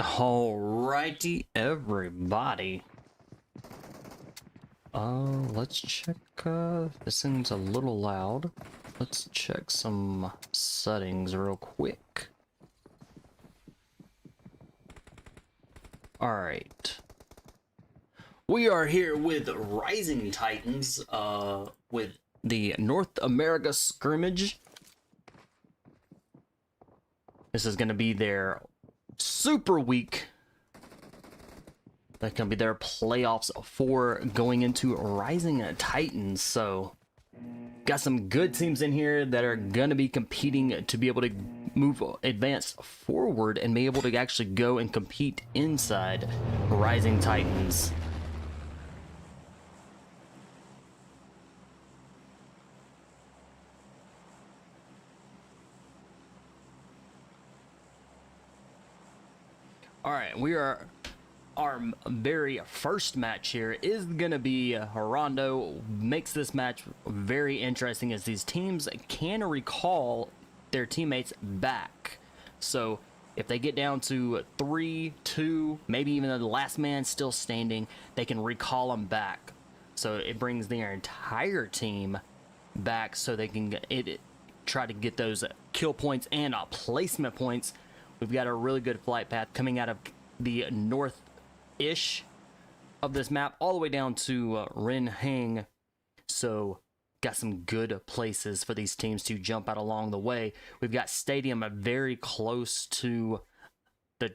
Alrighty, everybody. Let's check, this thing's a little loud. Let's check some settings real quick. Alright. We are here with Rising Titans, with the North America scrimmage. This is gonna be their Super Week. That can be their playoffs for going into Rising Titans. So, got some good teams in here that are gonna be competing to be able to advance forward and be able to actually go and compete inside Rising Titans. All right, our very first match here is gonna be Rondo. Makes this match very interesting as these teams can recall their teammates back. So if they get down to 3-2, maybe even the last man still standing, they can recall them back. So it brings their entire team back so they can try to get those kill points and placement points. We've got a really good flight path coming out of the north-ish of this map all the way down to Ren Hang. So got some good places for these teams to jump out along the way. We've got Stadium very close to the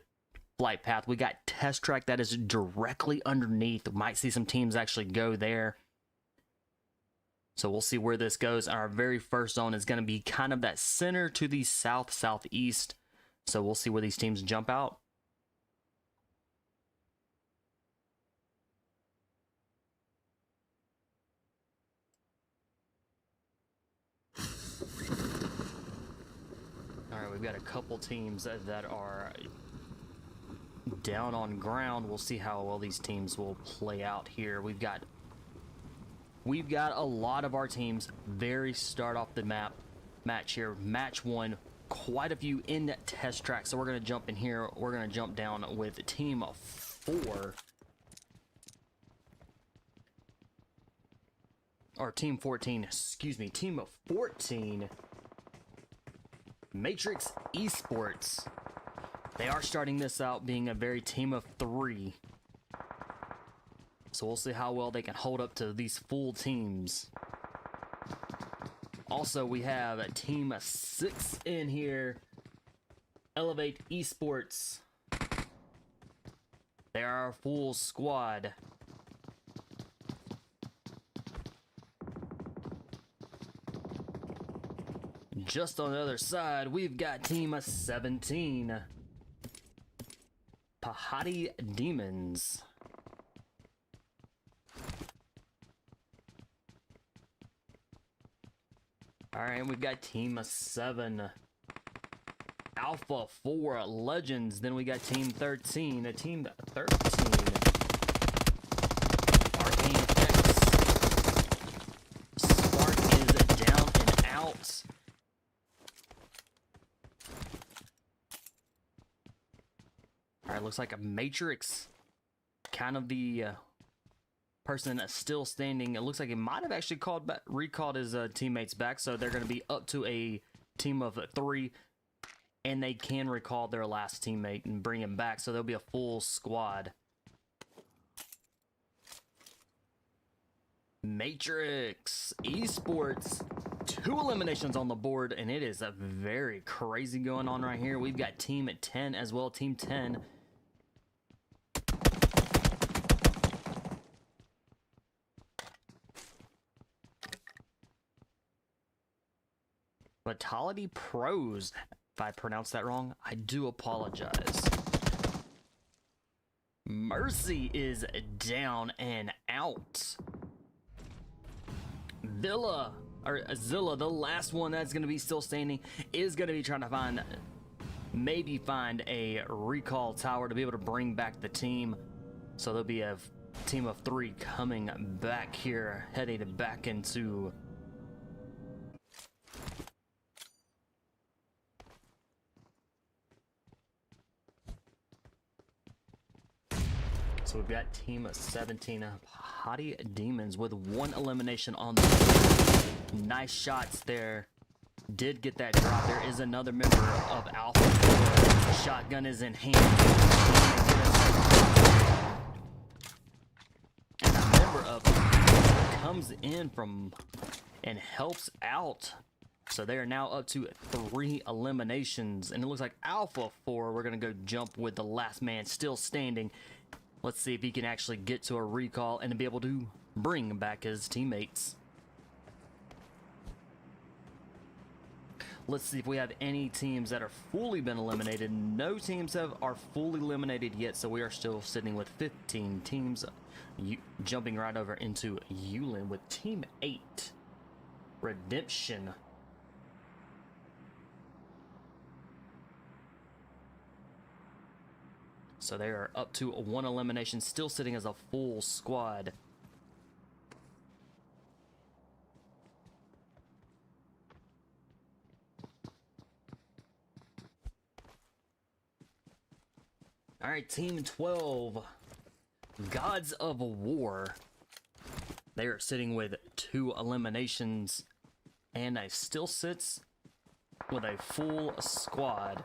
flight path. We got Test Track that is directly underneath. We might see some teams actually go there. So we'll see where this goes. Our very first zone is going to be kind of that center to the south-southeast. So we'll see where these teams jump out. All right, we've got a couple teams that are down on ground. We'll see how well these teams will play out here. We've got a lot of our teams very start off the match here. Match one. Quite a few in that Test Track, so we're going to jump in here. We're going to jump down with team 4 or team 14, excuse me, team 14, matrixEsports. They are starting this out being a very team of 3, so we'll see how well they can hold up to these full teams. Also, we have team 6 in here, Elevate Esports. They are our full squad. Just on the other side, we've got team 17, Pahadi Dmons. Alright, we've got team 7, Alpha 4 Legends. Then we got team 13, team 13, Arcane X. Spark is down and out. Alright, looks like a Matrix, kind of the person that's still standing. It looks like he might have actually recalled his teammates back, so they're going to be up to a team of 3, and they can recall their last teammate and bring him back, so there'll be a full squad. matrixEsports, 2 eliminations on the board, and it is a very crazy going on right here. We've got team 10 as well, team 10. Vitality Pros. If I pronounced that wrong, I do apologize. Mercy is down and out. Zilla, the last one that's going to be still standing, is going to be trying to maybe find a recall tower to be able to bring back the team. So there'll be a team of 3 coming back here, heading back into So we've got team 17, Pahadi Dmons with 1 elimination on the board. Nice shots there. Did get that drop. There is another member of Alpha 4. Shotgun is in hand. And a member of comes in from and helps out. So they are now up to 3 eliminations. And it looks like Alpha 4, we're going to go jump with the last man still standing. Let's see if he can actually get to a recall and be able to bring back his teammates. Let's see if we have any teams that are fully been eliminated. No teams are fully eliminated yet, so we are still sitting with 15 teams. Jumping right over into Yulin with Team 8, Redemption. So they are up to 1 elimination, still sitting as a full squad. All right, Team 12, Gods of War. They are sitting with 2 eliminations, and they still sits with a full squad.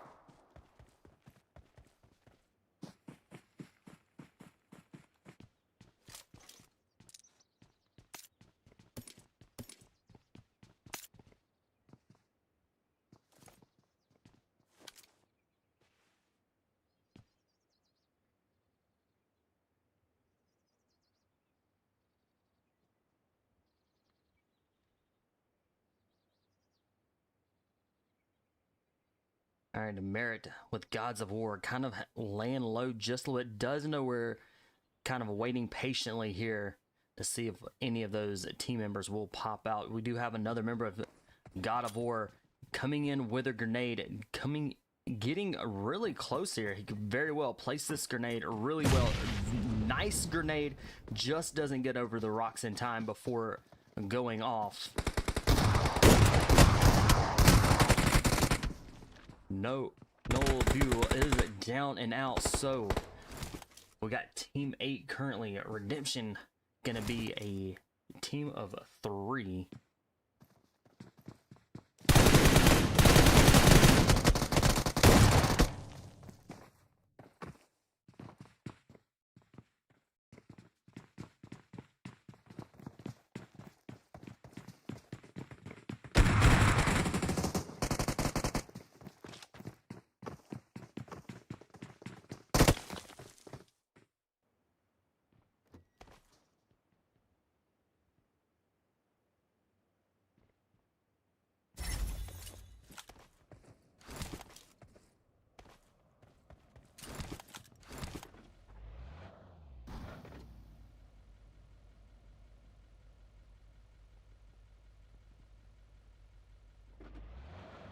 All right, Merit with Gods of War kind of laying low just a little bit. Does know we're kind of waiting patiently here to see if any of those team members will pop out. We do have another member of God of War coming in with a grenade, getting really close here. He could very well place this grenade really well. Nice grenade, just doesn't get over the rocks in time before going off. No fuel is down and out, so we got Team 8 currently. Redemption gonna be a team of 3.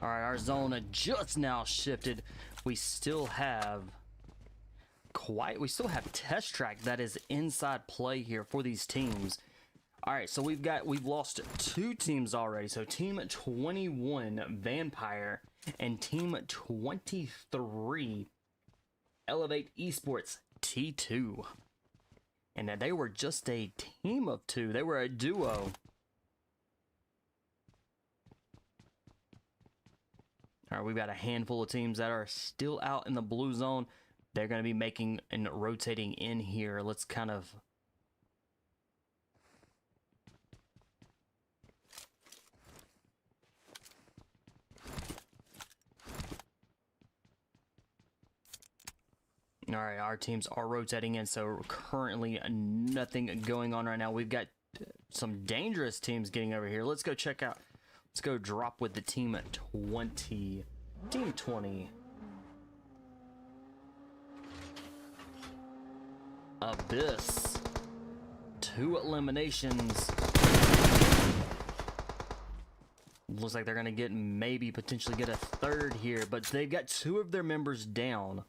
All right, our zone just now shifted. We still have test track that is inside play here for these teams. All right, so we've lost 2 teams already. So Team 21 Vampire and Team 23 Elevate Esports T2. And they were just a team of 2. They were a duo. All right, we've got a handful of teams that are still out in the blue zone. They're going to be making and rotating in here. Let's kind of... All right, our teams are rotating in, so currently nothing going on right now. We've got some dangerous teams getting over here. Let's go check out... Let's go drop with the Team 20. Team 20. Abyss. 2 eliminations. Looks like they're going to get potentially get a 3rd here, but they've got 2 of their members down.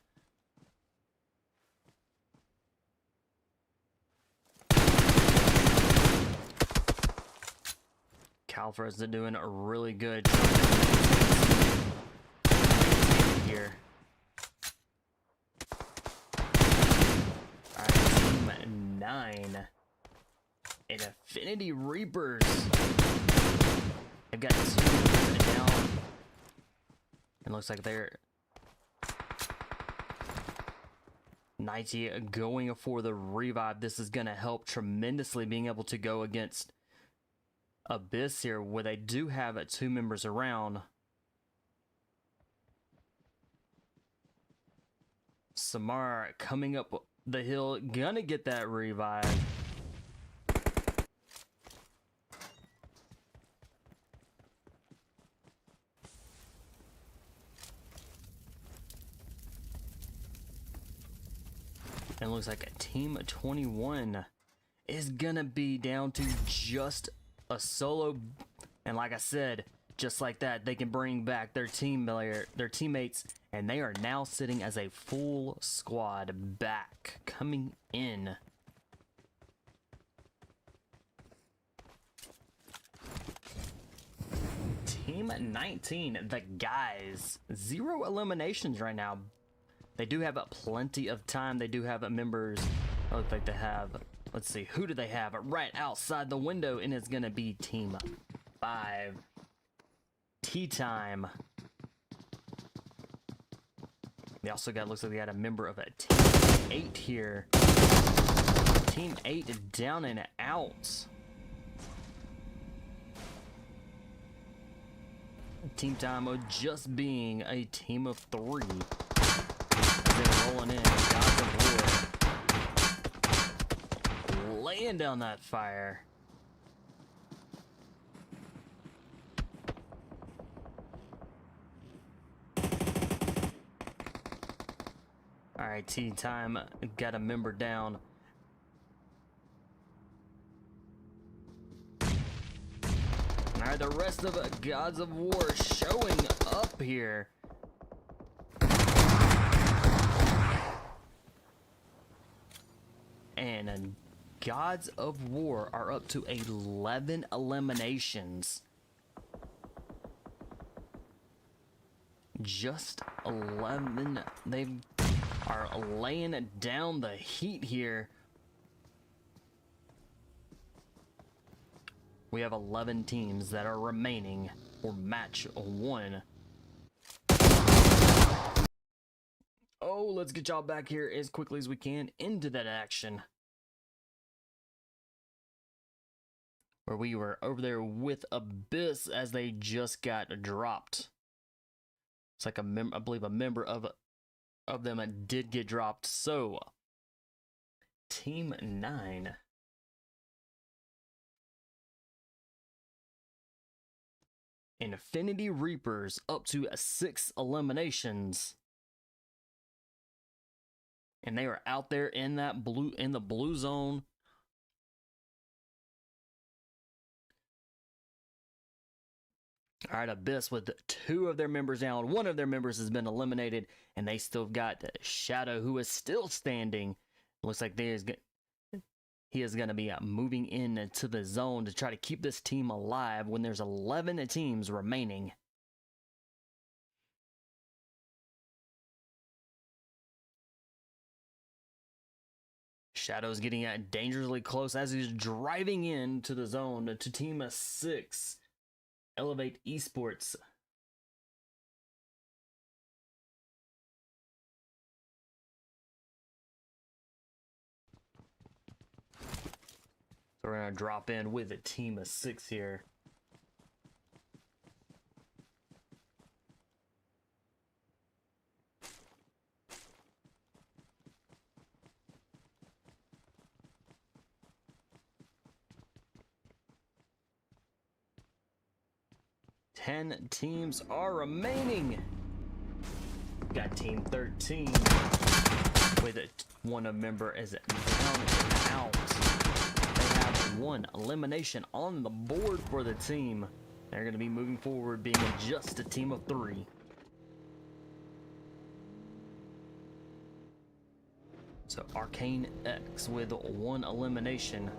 Calfres are doing a really good here. Alright, Team 9. And Affinity Reapers. They've got 2 members down. It looks like they're 90 going for the revive. This is going to help tremendously being able to go against Abyss here, where they do have 2 members around. Samara coming up the hill, gonna get that revive. And it looks like a team 21 is gonna be down to just a solo. And like I said, just like that, they can bring back their teammates, and they are now sitting as a full squad back coming in. Team 19, the guys, 0 eliminations right now. They do have plenty of time. They do have members. I look like they have, let's see, who do they have right outside the window? And it's gonna be team 5. Tea time. They also got, looks like they got a member of a team 8 here. Team 8 down and out. Team time just being a team of 3. They're rolling in. Gods of War. Laying down that fire. Alright, tea time. Got a member down. Alright, the rest of Gods of War showing up here. And Gods of War are up to 11 eliminations. Just 11. They are laying down the heat here. We have 11 teams that are remaining for match 1. Oh, let's get y'all back here as quickly as we can into that action. Where we were over there with Abyss as they just got dropped. It's like I believe a member of them did get dropped. So, Team 9. Infinity Reapers up to 6 eliminations. And they are out there in that the blue zone. All right, Abyss with 2 of their members down. 1 of their members has been eliminated, and they still got Shadow, who is still standing. Looks like he is going to be moving into the zone to try to keep this team alive when there's 11 teams remaining. Shadow's getting dangerously close as he's driving into the zone to Team 6. Elevate Esports. So we're going to drop in with a team of 6 here. Ten teams are remaining. Got Team 13 with one member is down and out. They have 1 elimination on the board for the team. They're going to be moving forward, being just a team of 3. So Arcane X with 1 elimination.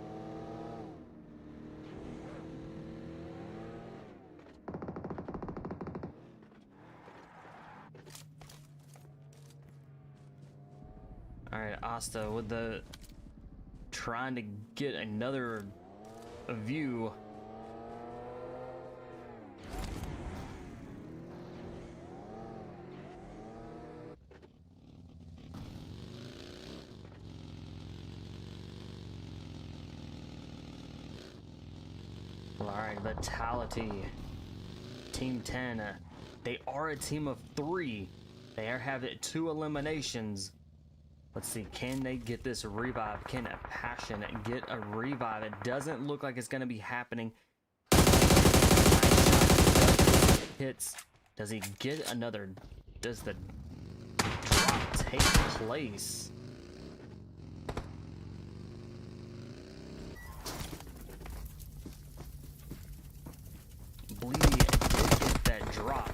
Alright, Asta with the trying to get another view. Alright, Vitality. Team 10. They are a team of 3. They have 2 eliminations. Let's see, can they get this revive? Can Passion get a revive? It doesn't look like it's going to be happening. Hits. Does he get another? Does the drop take place? Bleedy did get that drop.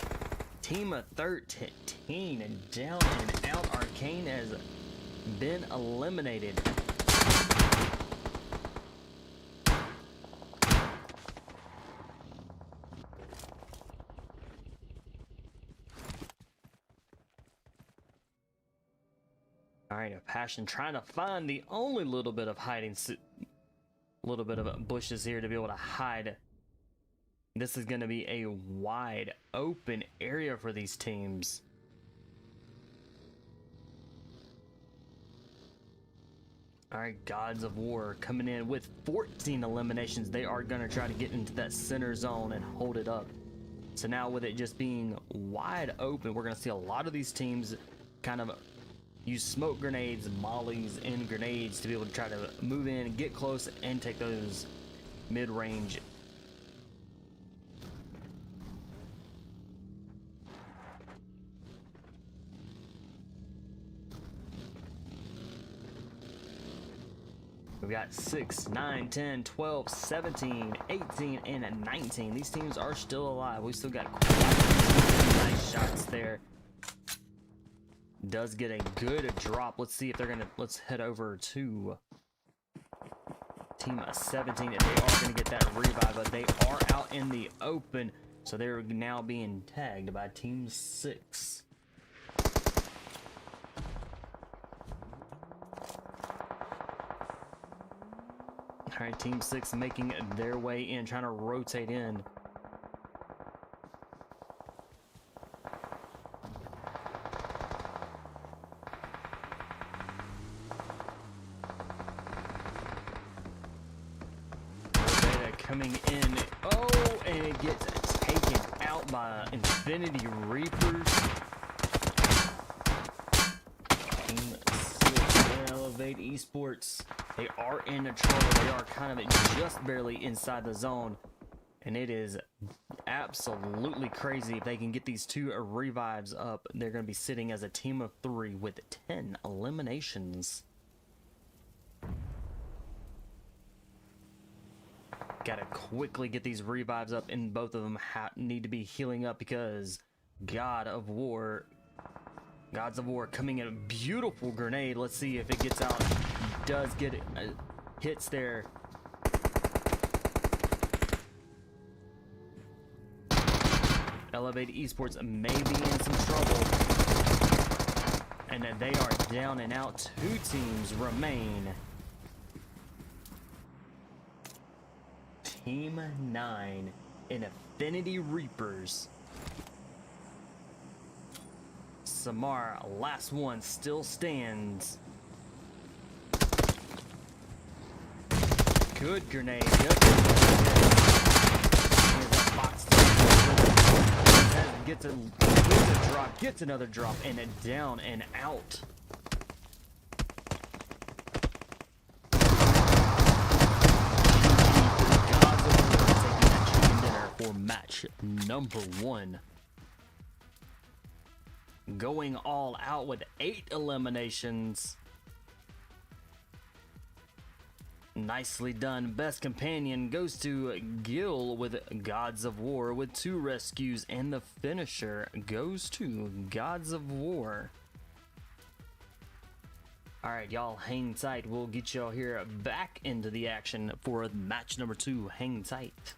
Team of 13 and down and out. Arcane has been eliminated. Alright, a Passion trying to find the only little bit of hiding, little bit of bushes here to be able to hide. This is going to be a wide open area for these teams. Alright, Gods of War coming in with 14 eliminations. They are going to try to get into that center zone and hold it up. So now with it just being wide open, we're going to see a lot of these teams kind of use smoke grenades, mollies, and grenades to be able to try to move in, get close, and take those mid-range. We've got 6, 9, 10, 12, 17, 18, and 19. These teams are still alive. We still got quite nice shots there. Does get a good drop. Let's see if they're gonna. Let's head over to team 17. If they are gonna get that revive, but they are out in the open, so they're now being tagged by team 6. Alright, team 6 making their way in, trying to rotate in. Coming in. Oh, and it gets taken out by Infinity Reapers. Team 6, Elevate Esports. They are in trouble. They are kind of just barely inside the zone. And it is absolutely crazy. If they can get these 2 revives up, they're going to be sitting as a team of 3 with 10 eliminations. Gotta quickly get these revives up, and both of them need to be healing up because Gods of War coming in. A beautiful grenade. Let's see if it gets out. Does get it. Hits there. Elevate Esports may be in some trouble. And then they are down and out. 2 teams remain. Team 9 in Infinity Reapers. Samar, last one, still stands. Good grenade. Good gets a drop, gets another drop, and it down and out. For match number 1. Going all out with 8 eliminations. Nicely done. Best companion goes to Gil with Gods of War with 2 rescues, and the finisher goes to Gods of War. Alright, y'all, hang tight. We'll get y'all here back into the action for match number 2. Hang tight.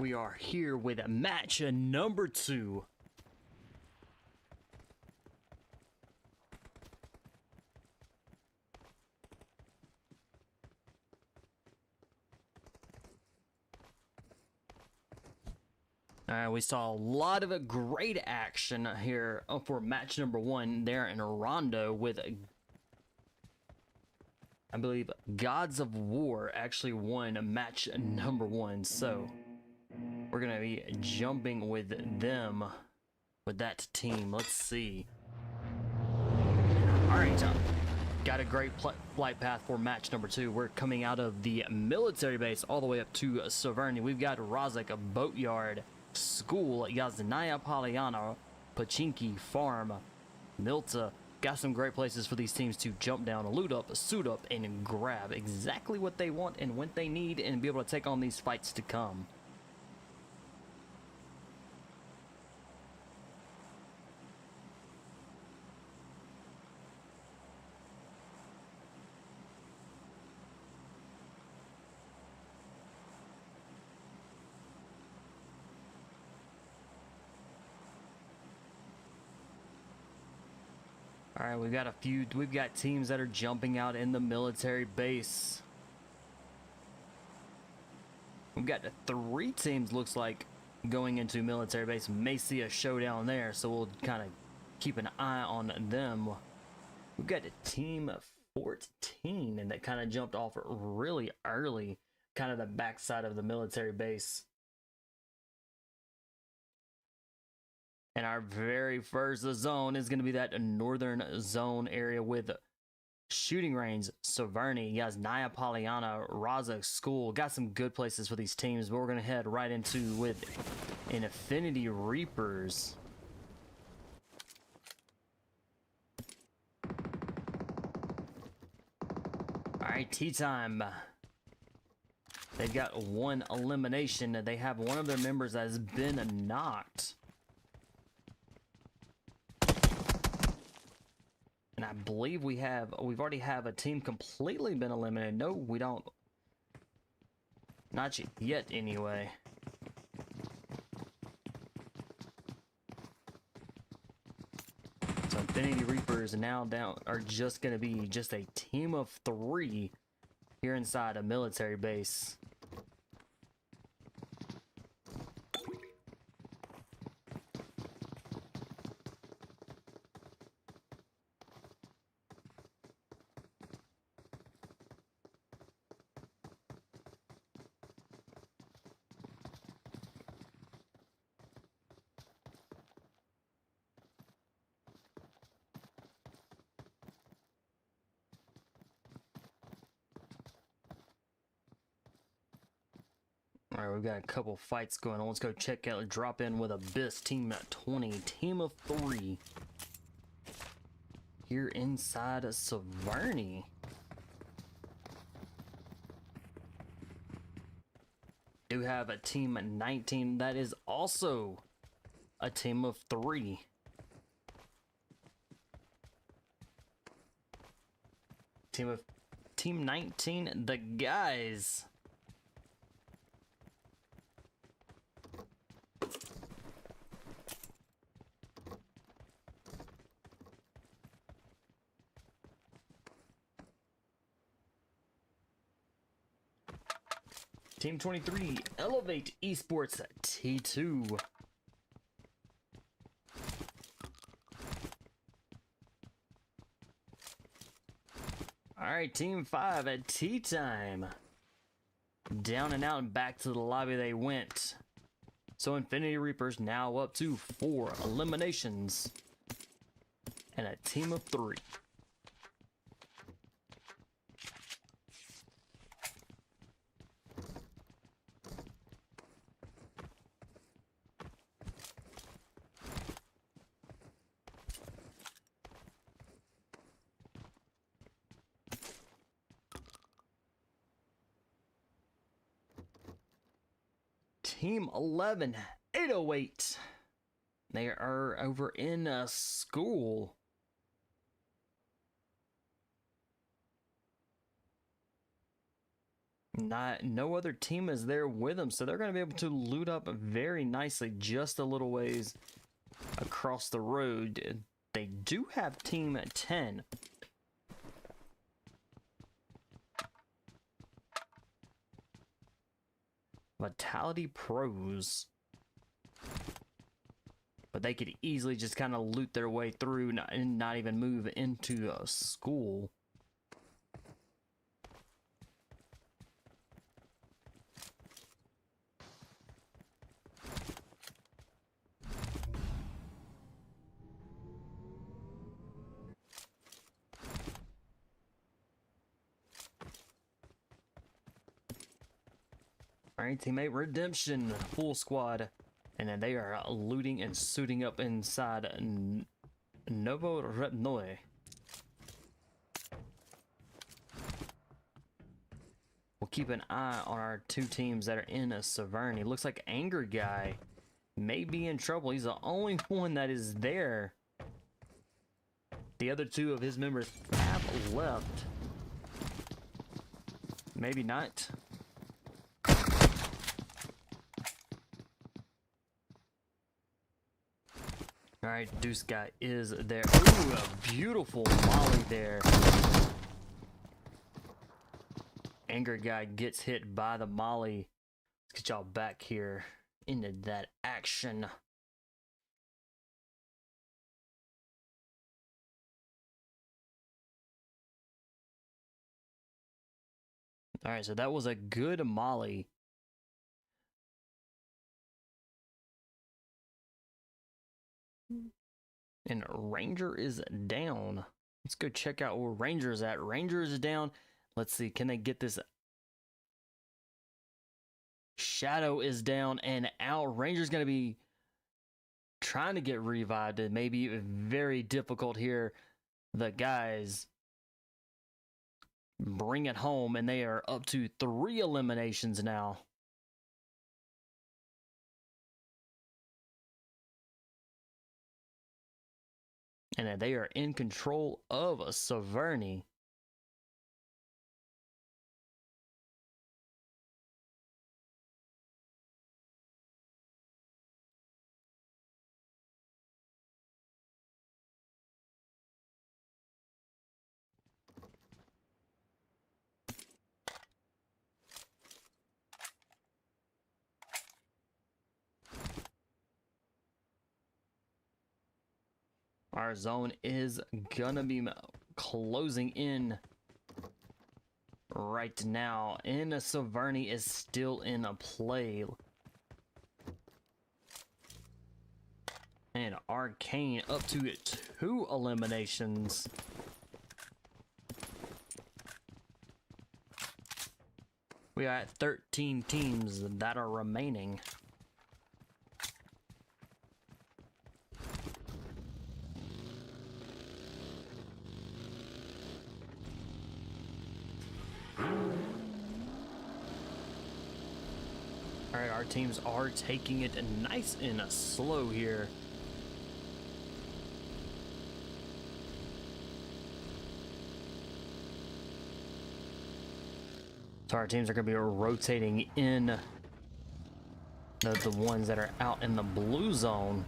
We are here with match number 2. Alright, we saw a lot of great action here for match number 1 there in Rondo with, I believe, Gods of War actually won match number 1. So we're going to be jumping with them, with that team. Let's see. Alright, got a great flight path for match number 2. We're coming out of the military base all the way up to Severny. We've got Razak, a boatyard, school, Yaznaya Polyana, Pachinki, farm, Milta. Got some great places for these teams to jump down, loot up, suit up, and grab exactly what they want and what they need and be able to take on these fights to come. All right, we've got teams that are jumping out in the military base. We've got 3 teams, looks like, going into military base. May see a showdown there, so we'll kind of keep an eye on them. We've got a team 14, and that kind of jumped off really early, kind of the backside of the military base. And our very first zone is going to be that northern zone area with shooting range, Severny, Yaznaya Polyana, Raza School. Got some good places for these teams, but we're going to head right into with Infinity Reapers. Alright, tea time. They've got 1 elimination. They have one of their members that has been knocked. And I believe we've already have a team completely been eliminated. No, we don't. Not yet, anyway. So Infinity Reapers now are just going to be just a team of 3 here inside a military base. Alright, we've got a couple fights going on. Let's go check out, drop in with Abyss, team 20, team of 3. Here inside of Severny. Do have a team 19 that is also a team of 3. Team 19, the guys. Team 23, Elevate Esports T2. Alright, Team 5 at tea time. Down and out and back to the lobby they went. So Infinity Reapers now up to 4 eliminations. And a team of 3. Team 11, 808. They are over in a school. No other team is there with them, so they're going to be able to loot up very nicely just a little ways across the road. They do have team 10. Vitality Pros. But they could easily just kind of loot their way through and not even move into a school. Alright, teammate redemption, full squad. And then they are looting and suiting up inside Novorotnoye. We'll keep an eye on our two teams that are in a Severny. Looks like Anger Guy may be in trouble. He's the only one that is there. The other two of his members have left. Maybe not. Alright, Deuce Guy is there. Ooh, a beautiful molly there. Anger Guy gets hit by the molly. Let's get y'all back here into that action. Alright, so that was a good molly. And Ranger is down. Let's go check out where Ranger's at. Ranger is down. Let's see, can they get this? Shadow is down and out. Ranger's going to be trying to get revived. It may be very difficult here. The guys bring it home, and they are up to 3 eliminations now. And they are in control of Severny. Our zone is gonna be closing in right now, and Severny is still in a play. And Arcane up to 2 eliminations. We are at 13 teams that are remaining. Alright, our teams are taking it nice and slow here. So our teams are going to be rotating in the ones that are out in the blue zone.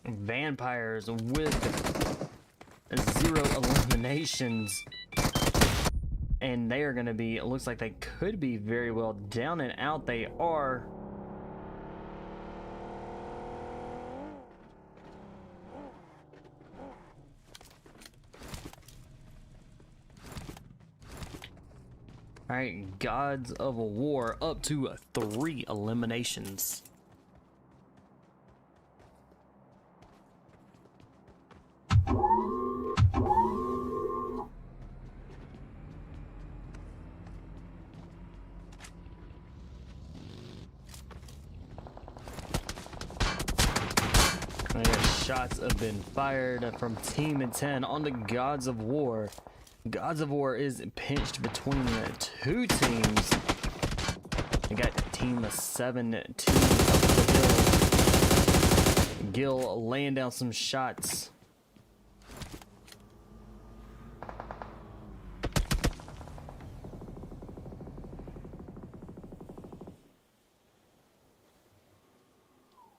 Vampires with 0 eliminations, and they are going to be, it looks like they could be very well down and out. They are. All right, Gods of War up to 3 eliminations. Shots have been fired from Team 10 on the Gods of War. Gods of War is pinched between 2 teams. We got Team 17 up the Gil laying down some shots.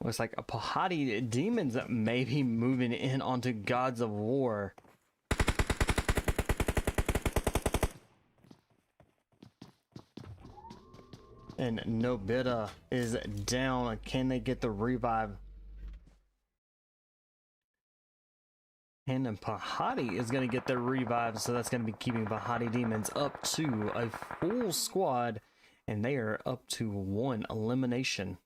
Looks like a Pahadi Demons may be moving in onto Gods of War. And Nobita is down. Can they get the revive? And then Pahadi is going to get the revive, so that's going to be keeping Pahadi Demons up to a full squad, and they are up to 1 elimination.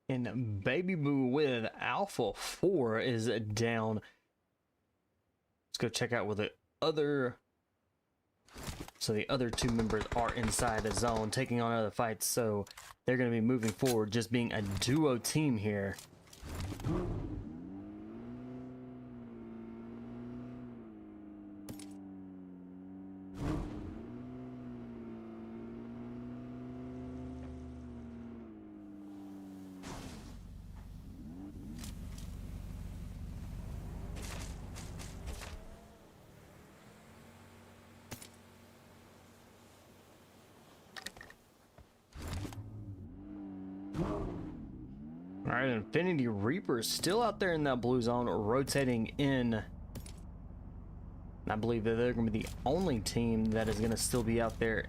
And Baby Boo with Alpha 4 is down. Let's go check out what the other... So the other 2 members are inside the zone taking on other fights. So they're going to be moving forward, just being a duo team here. Alright, Infinity Reaper still out there in that blue zone, rotating in. And I believe that they're going to be the only team that is going to still be out there.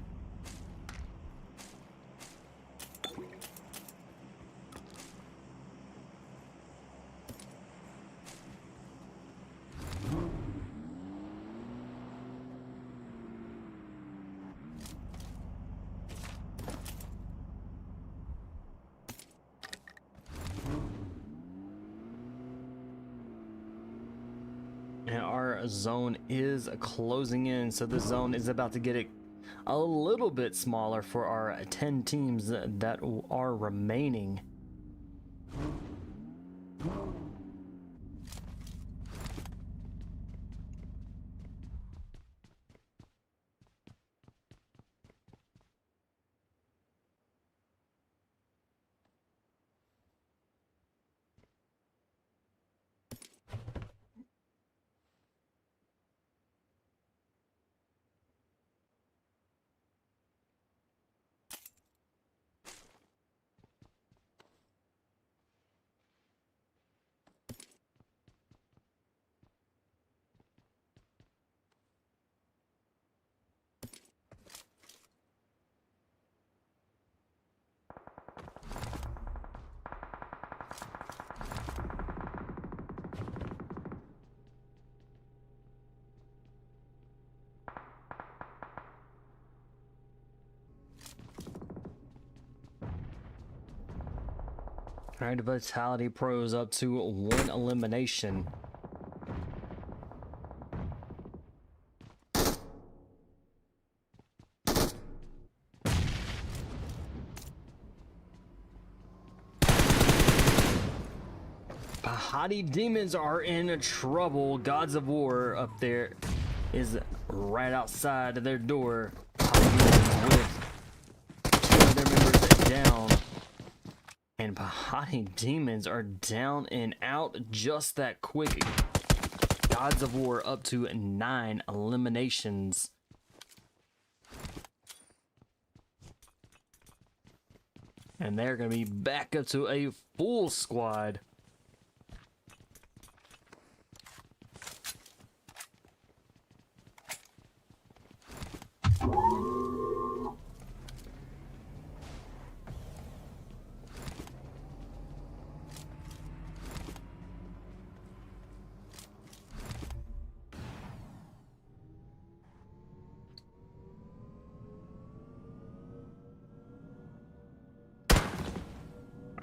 And our zone is closing in, so the zone is about to get it a little bit smaller for our 10 teams that are remaining. Alright, Vitality Pros up to 1 elimination. Pahadi Demons are in trouble. Gods of War up there is right outside of their door. With 2 of their members down. And Pahadi Demons are down and out just that quick. Gods of War up to 9 eliminations. And they're going to be back up to a full squad.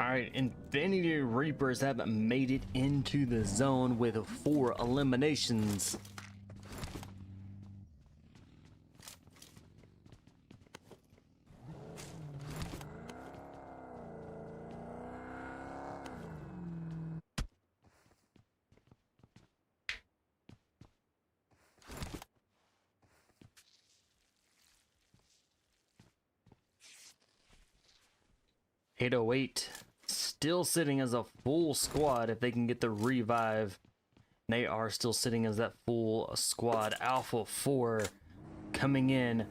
Alright, Infinity Reapers have made it into the zone with 4 eliminations. 808 still sitting as a full squad. If they can get the revive, they are still sitting as that full squad. Alpha 4 coming in.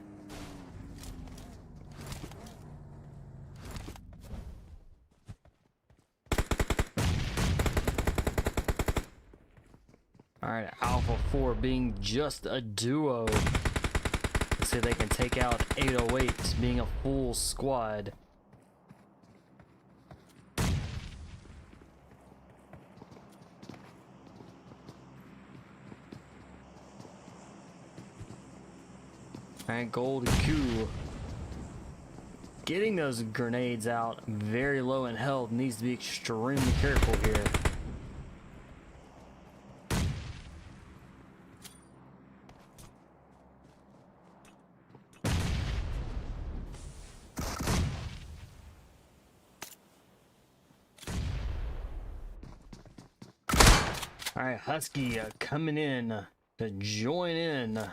All right, Alpha 4 being just a duo. Let's see if they can take out 808 being a full squad. All right, Gold Q getting those grenades out, very low in health, needs to be extremely careful here. All right, Husky coming in to join in.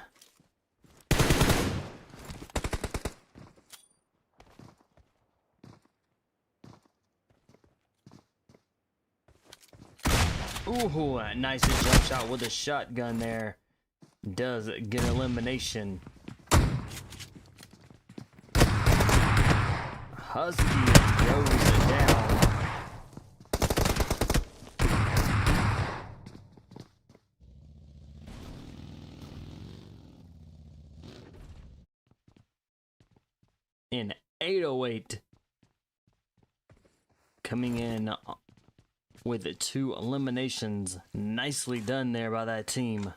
Ooh, a nice jump shot with a shotgun there. Does get elimination. Husky goes down. In 808 coming in with 2 eliminations. Nicely done there by that team.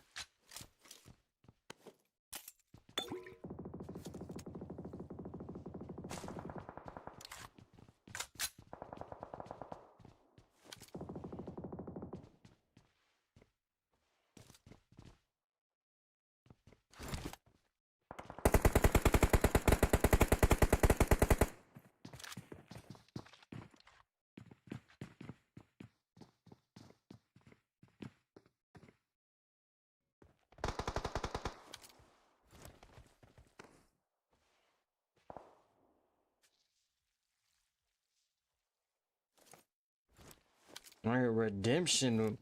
All right, Redemption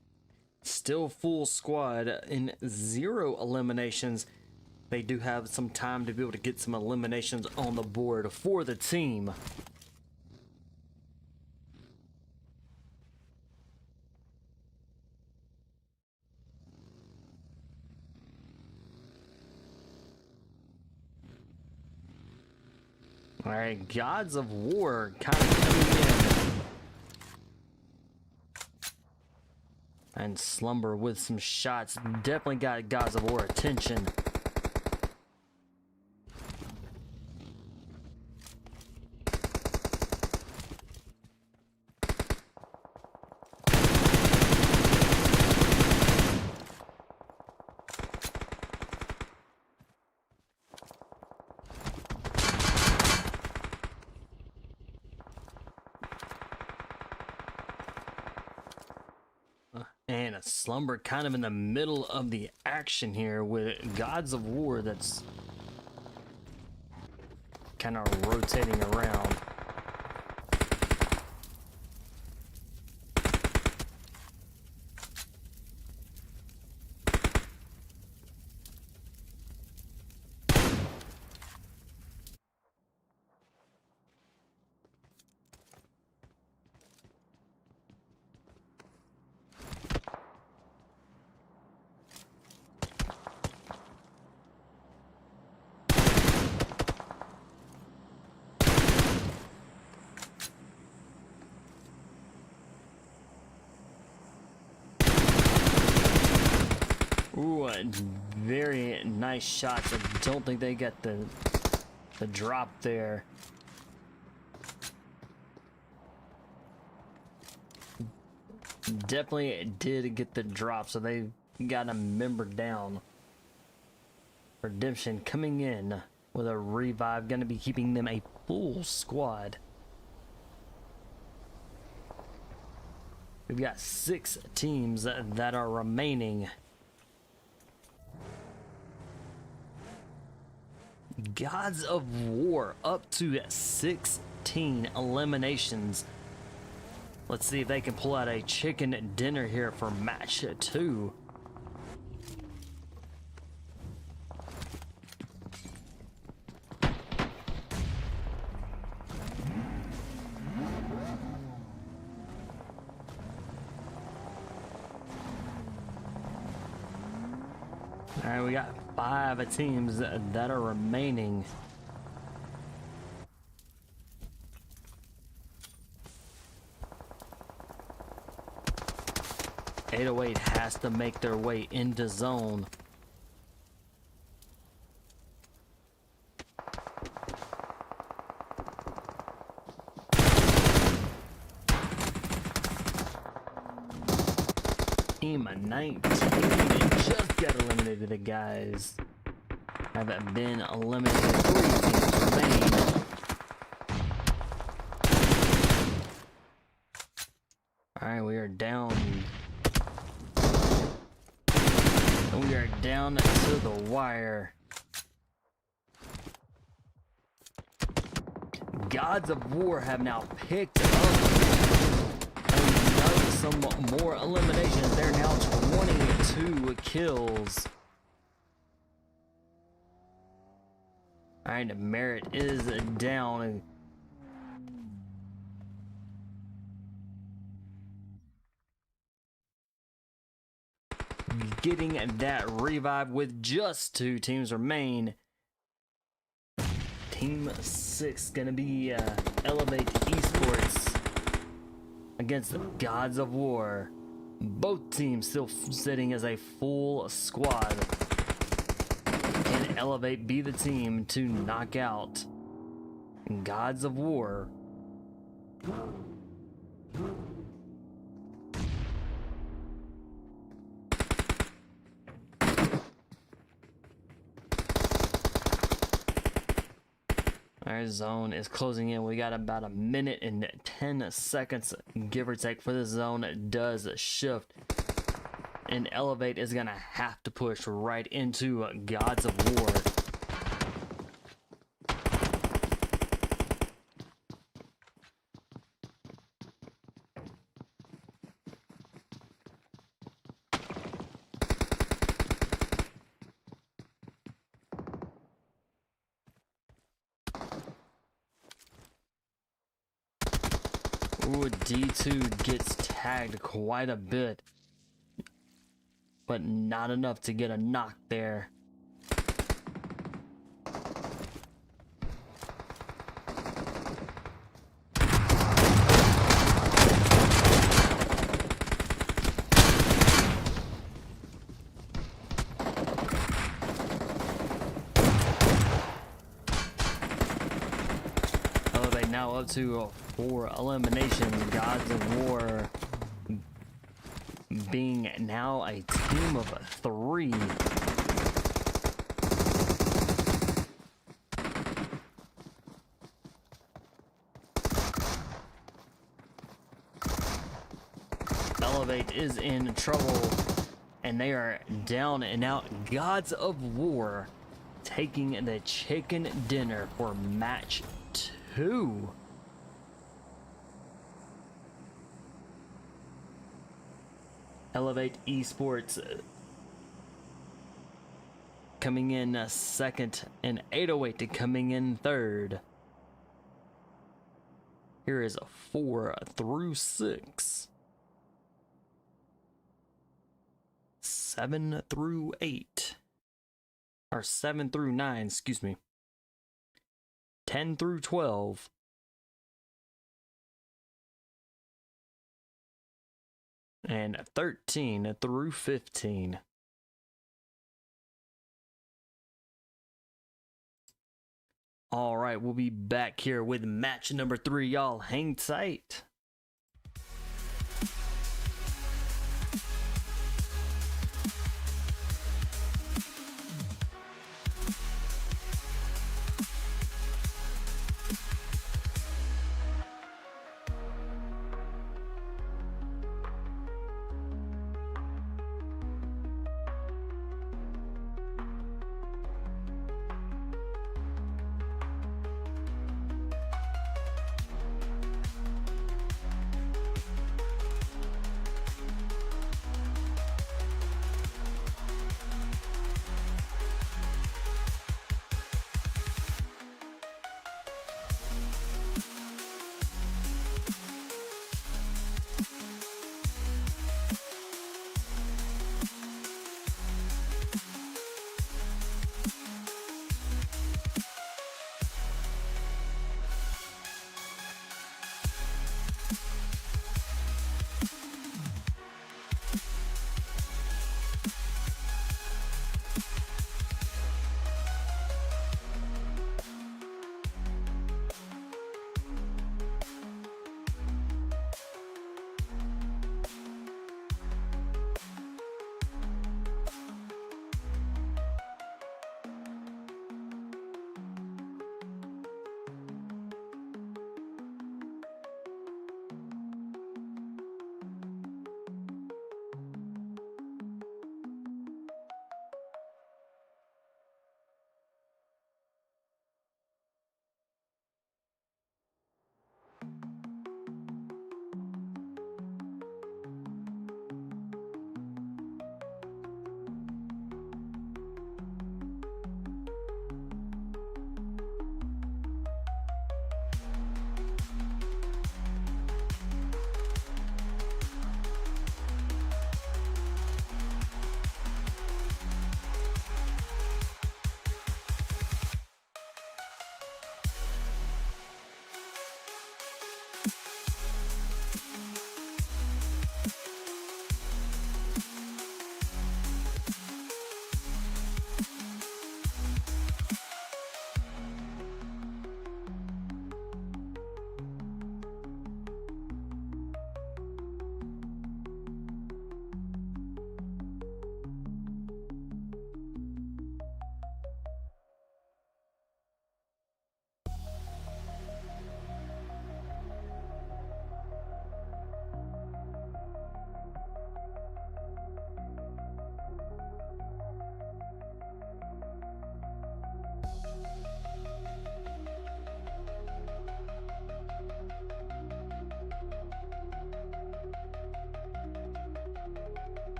still full squad in 0 eliminations. They do have some time to be able to get some eliminations on the board for the team. All right, Gods of War kind of coming in. And Slumber with some shots. Definitely got Gods of War attention. And a Slumber kind of in the middle of the action here with Gods of War that's kind of rotating around. Ooh, very nice shots. I don't think they got the drop there. Definitely did get the drop, so they got a member down. Redemption coming in with a revive, going to be keeping them a full squad. We've got 6 teams that are remaining. Gods of War up to 16 eliminations. Let's see if they can pull out a chicken dinner here for match 2. All right, we got 5 teams that are remaining. .808 has to make their way into zone. Team 19 just got eliminated. The guys have been eliminated. 3 teams remain. Alright, we are down. We are down to the wire. Gods of War have now picked up some more eliminations. They're now 22 kills. Alright, Merit is down. Getting that revive with just 2 teams remain. Team 6 gonna be Elevate Esports against the Gods of War. Both teams still sitting as a full squad. Can Elevate be the team to knock out Gods of War? Our zone is closing in. We got about 1 minute and 10 seconds, give or take, for this zone. It does shift, and Elevate is gonna have to push right into Gods of War. Ooh, D2 gets tagged quite a bit, but not enough to get a knock there. Elevate now up to 4 eliminations. Gods of War being now a team of 3. Elevate is in trouble, and they are down and out. Gods of War taking the chicken dinner for match 2. Elevate Esports coming in second, and 808 coming in third. Here is 4 through 6. 7 through 8. Or 7 through 9, excuse me. 10 through 12. And 13 through 15. All right, we'll be back here with match number 3. Y'all hang tight.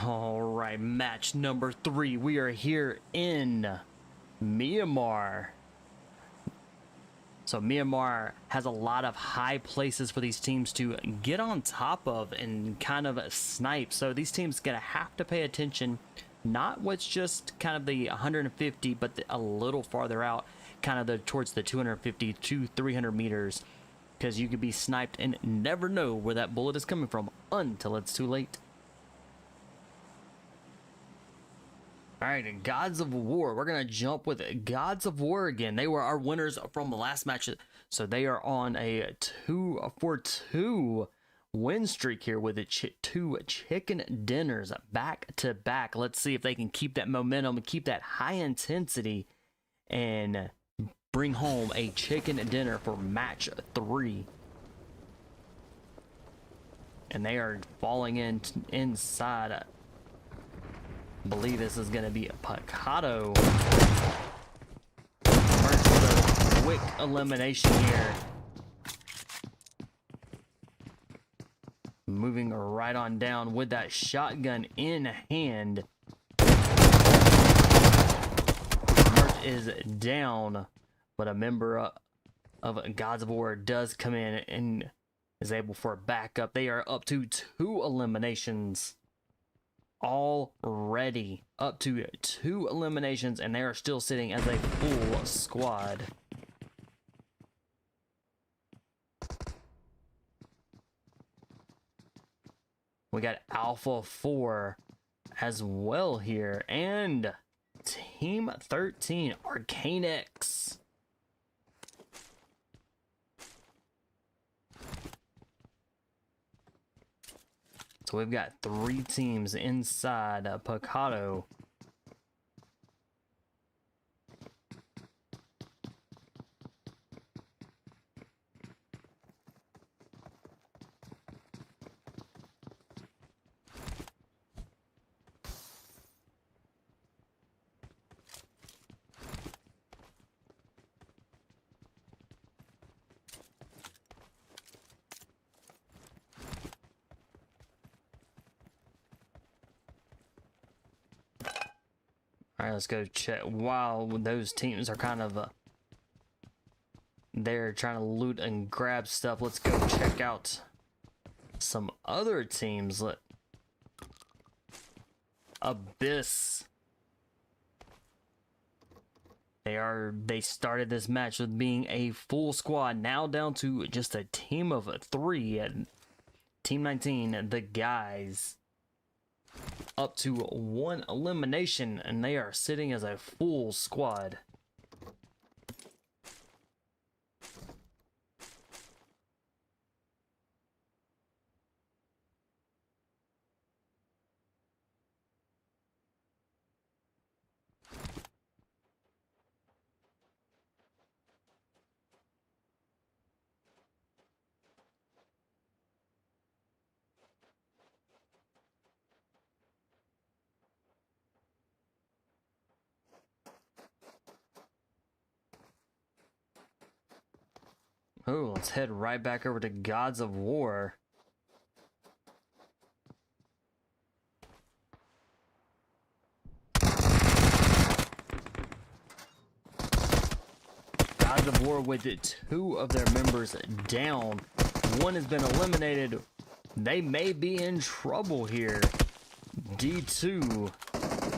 All right, match number 3. We are here in Myanmar. So Myanmar has a lot of high places for these teams to get on top of and kind of snipe. So these teams gonna have to pay attention, not what's just kind of the 150, but a little farther out, kind of towards the 250 to 300 meters, because you could be sniped and never know where that bullet is coming from until it's too late. All right, and Gods of War. We're going to jump with Gods of War again. They were our winners from the last match. So they are on a 2-for-2 win streak here with 2 chicken dinners back to back. Let's see if they can keep that momentum and keep that high intensity and bring home a chicken dinner for match 3. And they are falling inside. Believe this is going to be a Pahadi. First, a quick elimination here. Moving right on down with that shotgun in hand. Mert is down, but a member of Gods of War does come in and is able for a backup. They are up to 2 eliminations. Already up to 2 eliminations, and they are still sitting as a full squad. We got Alpha 4 as well here, and Team 13, Arcane X. So we've got 3 teams inside Pahadi. All right, let's go check. While those teams are kind of they're trying to loot and grab stuff, let's go check out some other teams. Abyss. They started this match with being a full squad, now down to just a team of 3. And Team 19, the guys, up to 1 elimination, and they are sitting as a full squad. Oh, let's head right back over to Gods of War. Gods of War with 2 of their members down. 1 has been eliminated. They may be in trouble here. D2,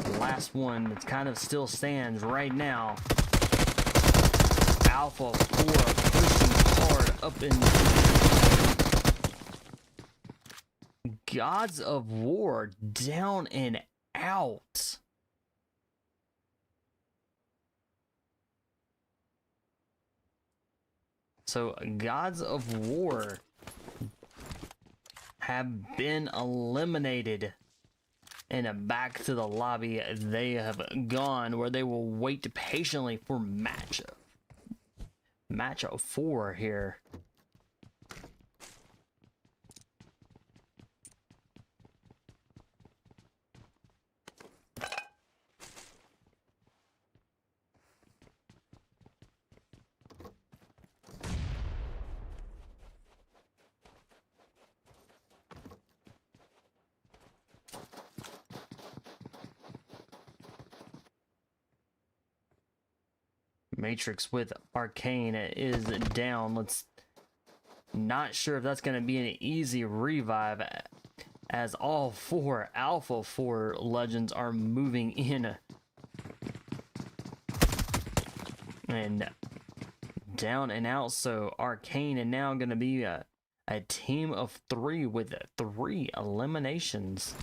the last one that kind of still stands right now. Alpha 4 pushing hard up in Gods of War down and out. So Gods of War have been eliminated, and back to the lobby they have gone, where they will wait patiently for match 4 here. Matrix with Arcane is down. Not sure if that's going to be an easy revive, as all 4 Alpha 4 legends are moving in. And down and out, so Arcane is now going to be a team of 3 with 3 eliminations.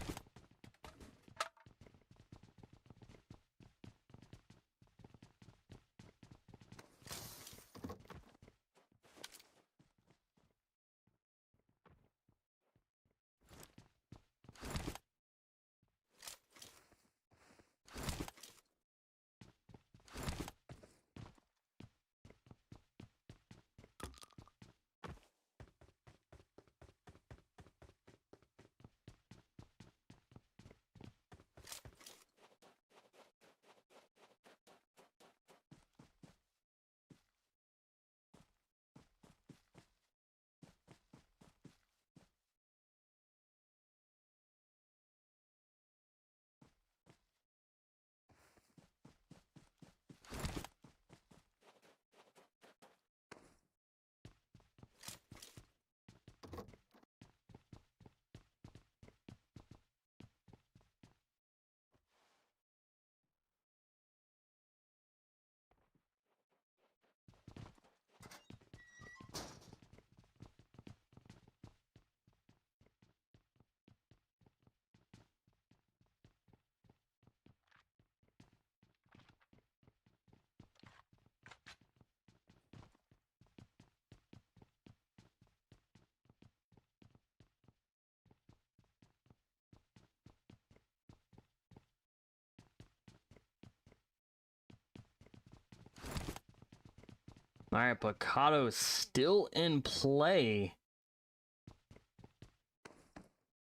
All right, Pahadi still in play.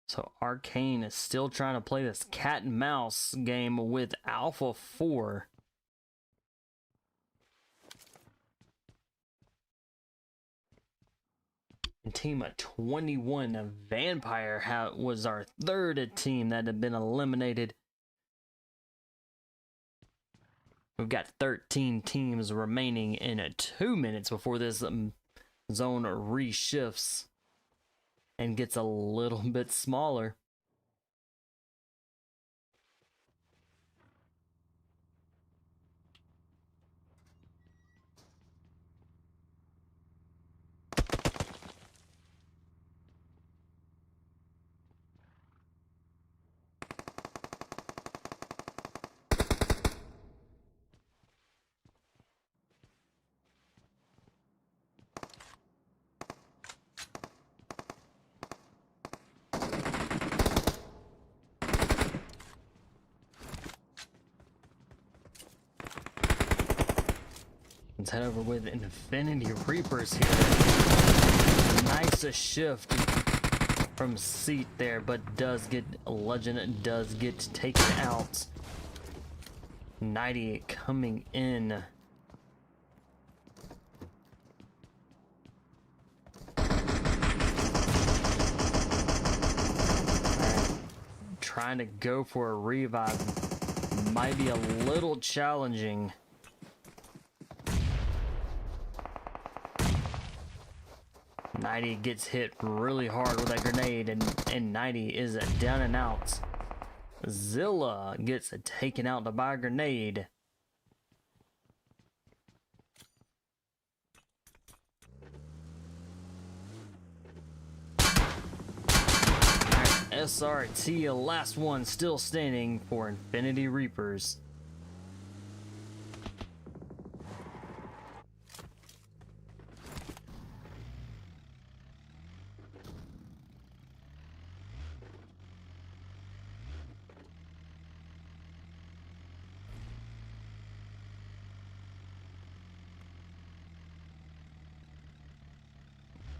So Arcane is still trying to play this cat and mouse game with Alpha 4. And team of 21 Vampire was our third team that had been eliminated. We've got 13 teams remaining in 2 minutes before this zone reshifts and gets a little bit smaller. Let's head over with Infinity Reapers here. Nice a shift from seat there, but Legend does get taken out. 90 coming in. Trying to go for a revive might be a little challenging. Ninety gets hit really hard with that grenade, and 90 is down and out. Zilla gets taken out by a grenade. SRT, last one still standing for Infinity Reapers.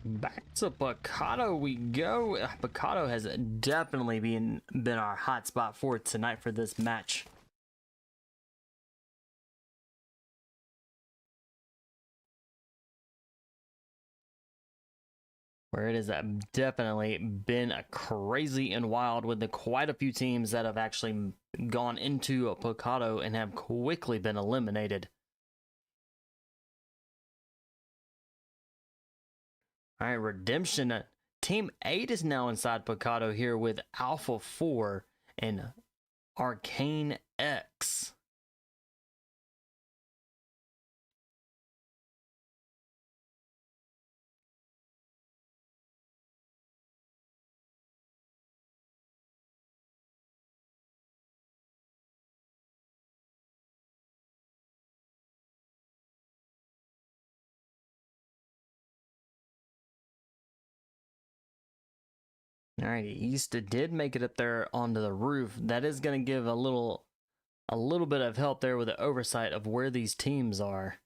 Back to Pahadi we go. Pahadi has definitely been our hot spot for tonight for this match. Where it has definitely been crazy and wild with quite a few teams that have actually gone into Pahadi and have quickly been eliminated. All right, Redemption. Team 8 is now inside Picado here with Alpha 4 and Arcane X. All right, East did make it up there onto the roof. That is going to give a little bit of help there with the oversight of where these teams are.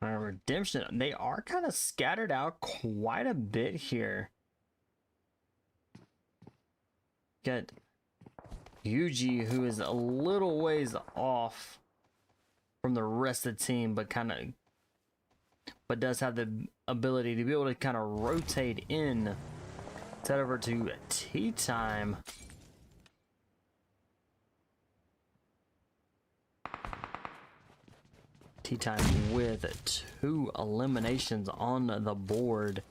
Redemption, they are kind of scattered out quite a bit here. Got Yuji, who is a little ways off from the rest of the team, but does have the ability to be able to kind of rotate in. Let's head over to tea time. Tea time with 2 eliminations on the board.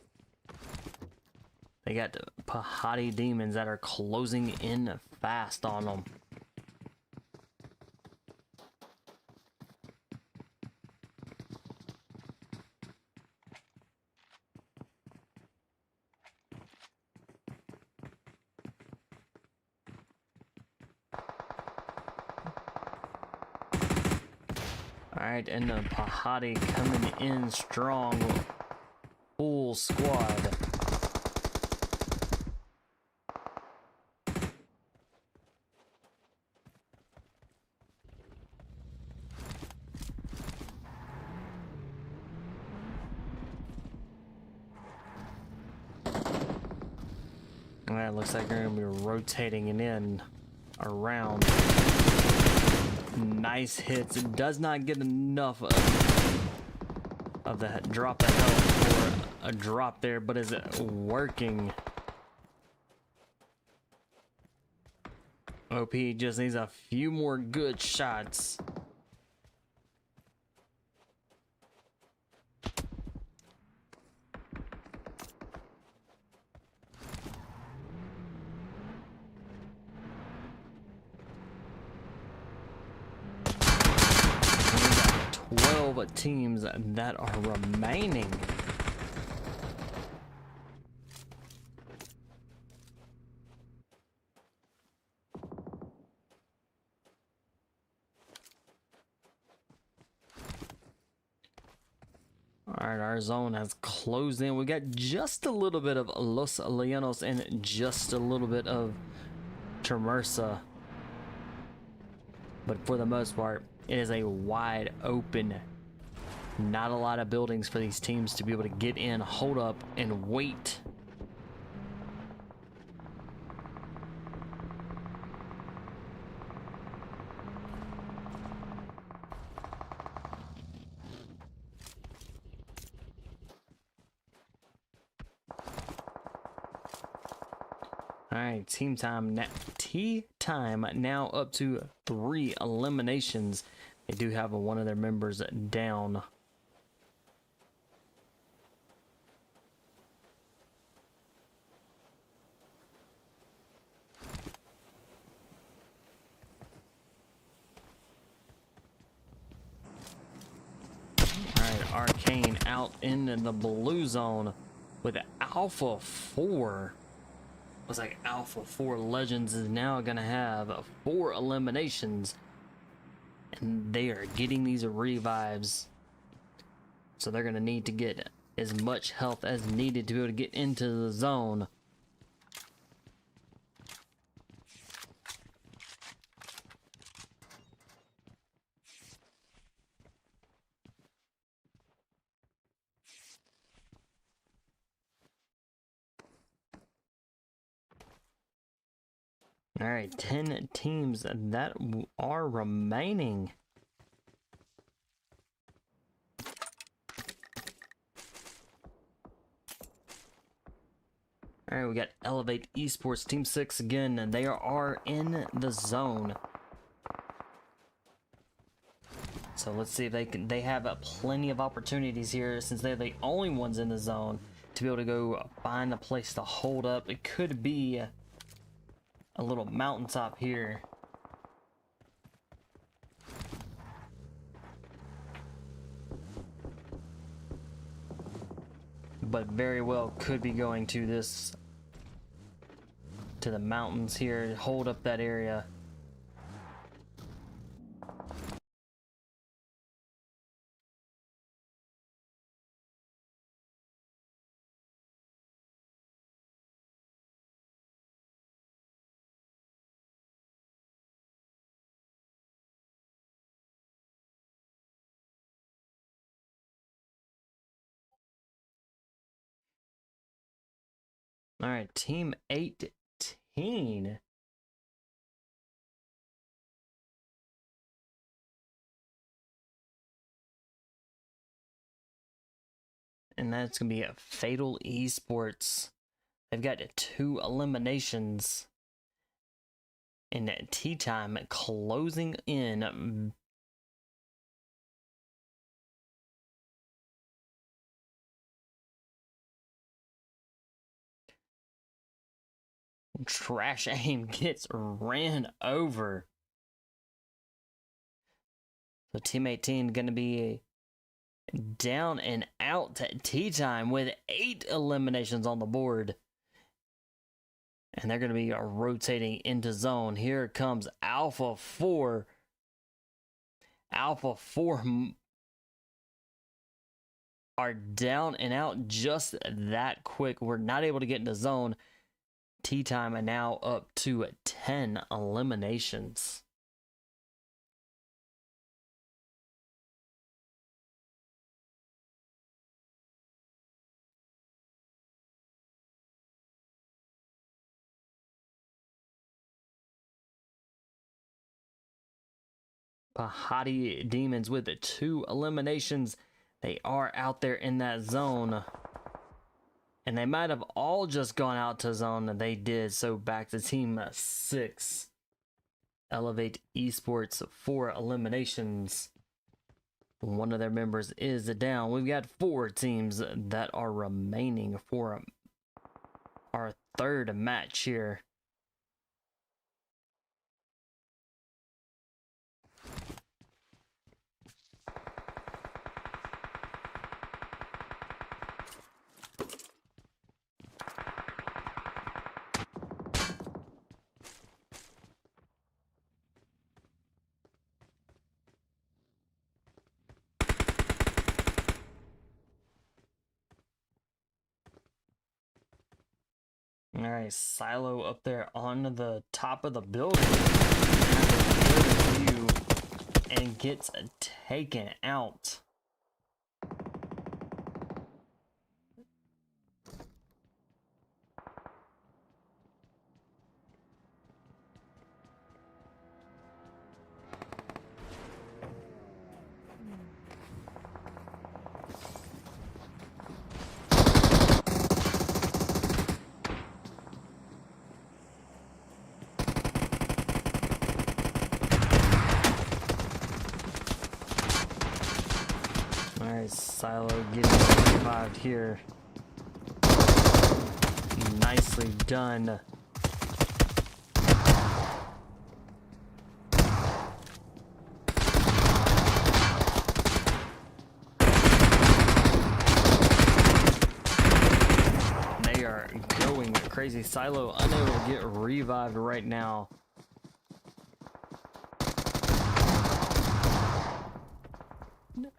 They got Pahadi Dmons that are closing in fast on them. Alright, and the Pahadi coming in strong. Full squad. Alright, looks like they're going to be rotating it in around. Nice hits. It does not get enough of the drop of health for a drop there, but is it working? OP just needs a few more good shots. Teams that are remaining. All right, our zone has closed in. We got just a little bit of Los Leonos and just a little bit of Tremersa, but for the most part, it is a wide open. Not a lot of buildings for these teams to be able to get in, hold up, and wait. Alright, tea time now up to 3 eliminations. They do have one of their members down. Arcane out in the blue zone with Alpha 4. Looks like Alpha 4 Legends is now going to have 4 eliminations. And they are getting these revives. So they're going to need to get as much health as needed to be able to get into the zone. All right, 10 teams that are remaining. All right, we got Elevate Esports Team 6 again, and they are in the zone. So let's see if they have plenty of opportunities here, since they're the only ones in the zone, to be able to go find a place to hold up. It could be a little mountaintop here. But very well could be going to the mountains here, hold up that area. All right, team 18. And that's going to be a Fatal Esports. They've got 2 eliminations. And tea time closing in. Trash aim gets ran over. So team 18 going to be down and out at tea time with 8 eliminations on the board. And they're going to be rotating into zone. Here comes Alpha 4. Alpha 4 are down and out just that quick. We're not able to get into zone. Tea time and now up to 10 eliminations. Pahadi Dmons with 2 eliminations. They are out there in that zone. And they might have all just gone out to zone, and they did. So back to team 6. Elevate Esports, 4 eliminations. One of their members is down. We've got 4 teams that are remaining for our 3rd match here. All right, Silo up there on the top of the building. View and gets taken out. Silo getting revived here. Nicely done. They are going crazy. Silo unable to get revived right now.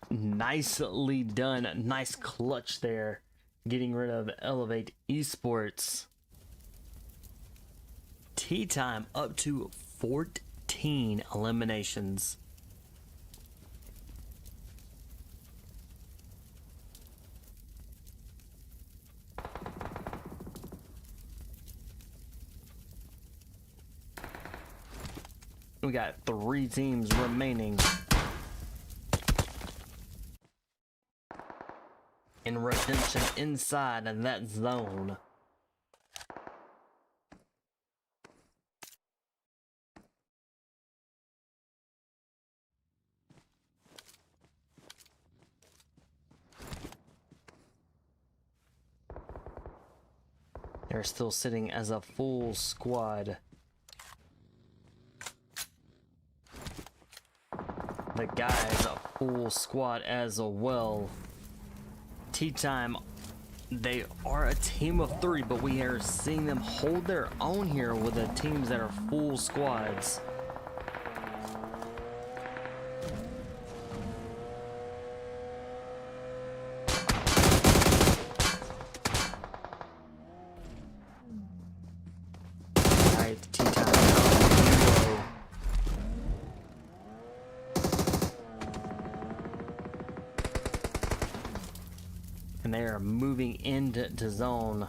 Nicely done. Nice clutch there. Getting rid of Elevate Esports. Tea time up to 14 eliminations. We got 3 teams remaining. In Redemption inside of that zone. They're still sitting as a full squad. The guys a full squad as well. Tea Time, they are a team of 3, but we are seeing them hold their own here with the teams that are full squads. Alright, Tea Time now. And they are moving into zone.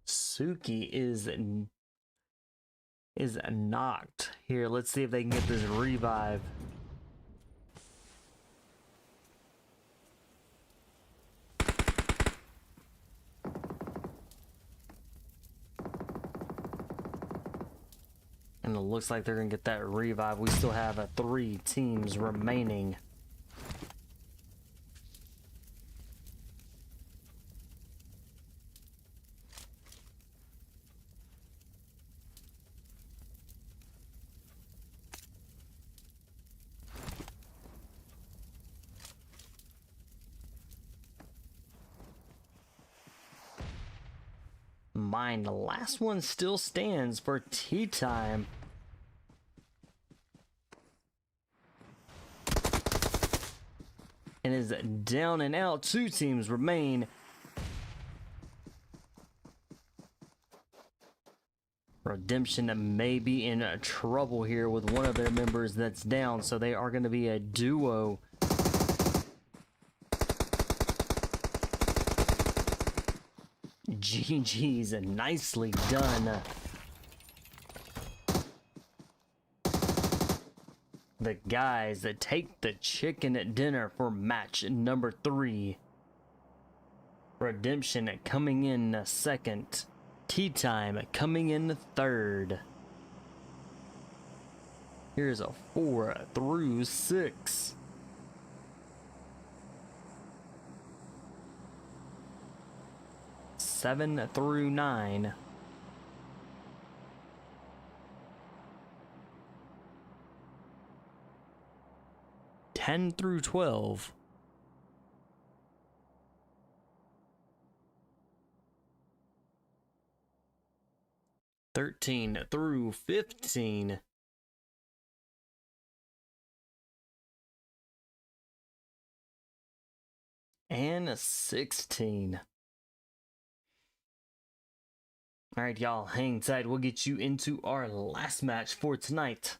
Suki is knocked. Here, let's see if they can get this revive. And it looks like they're gonna get that revive. We still have 3 teams remaining. Mine, the last one still stands for Tea Time. And is down and out. 2 teams remain. Redemption may be in trouble here with one of their members that's down, so they are going to be a duo. GG's, nicely done. The guys that take the chicken dinner for match number 3. Redemption coming in second. Tea Time coming in third. Here's a 4 through 6. Seven through 9. Ten through 12. 13 through 15. And 16. Alright, y'all, hang tight. We'll get you into our last match for tonight.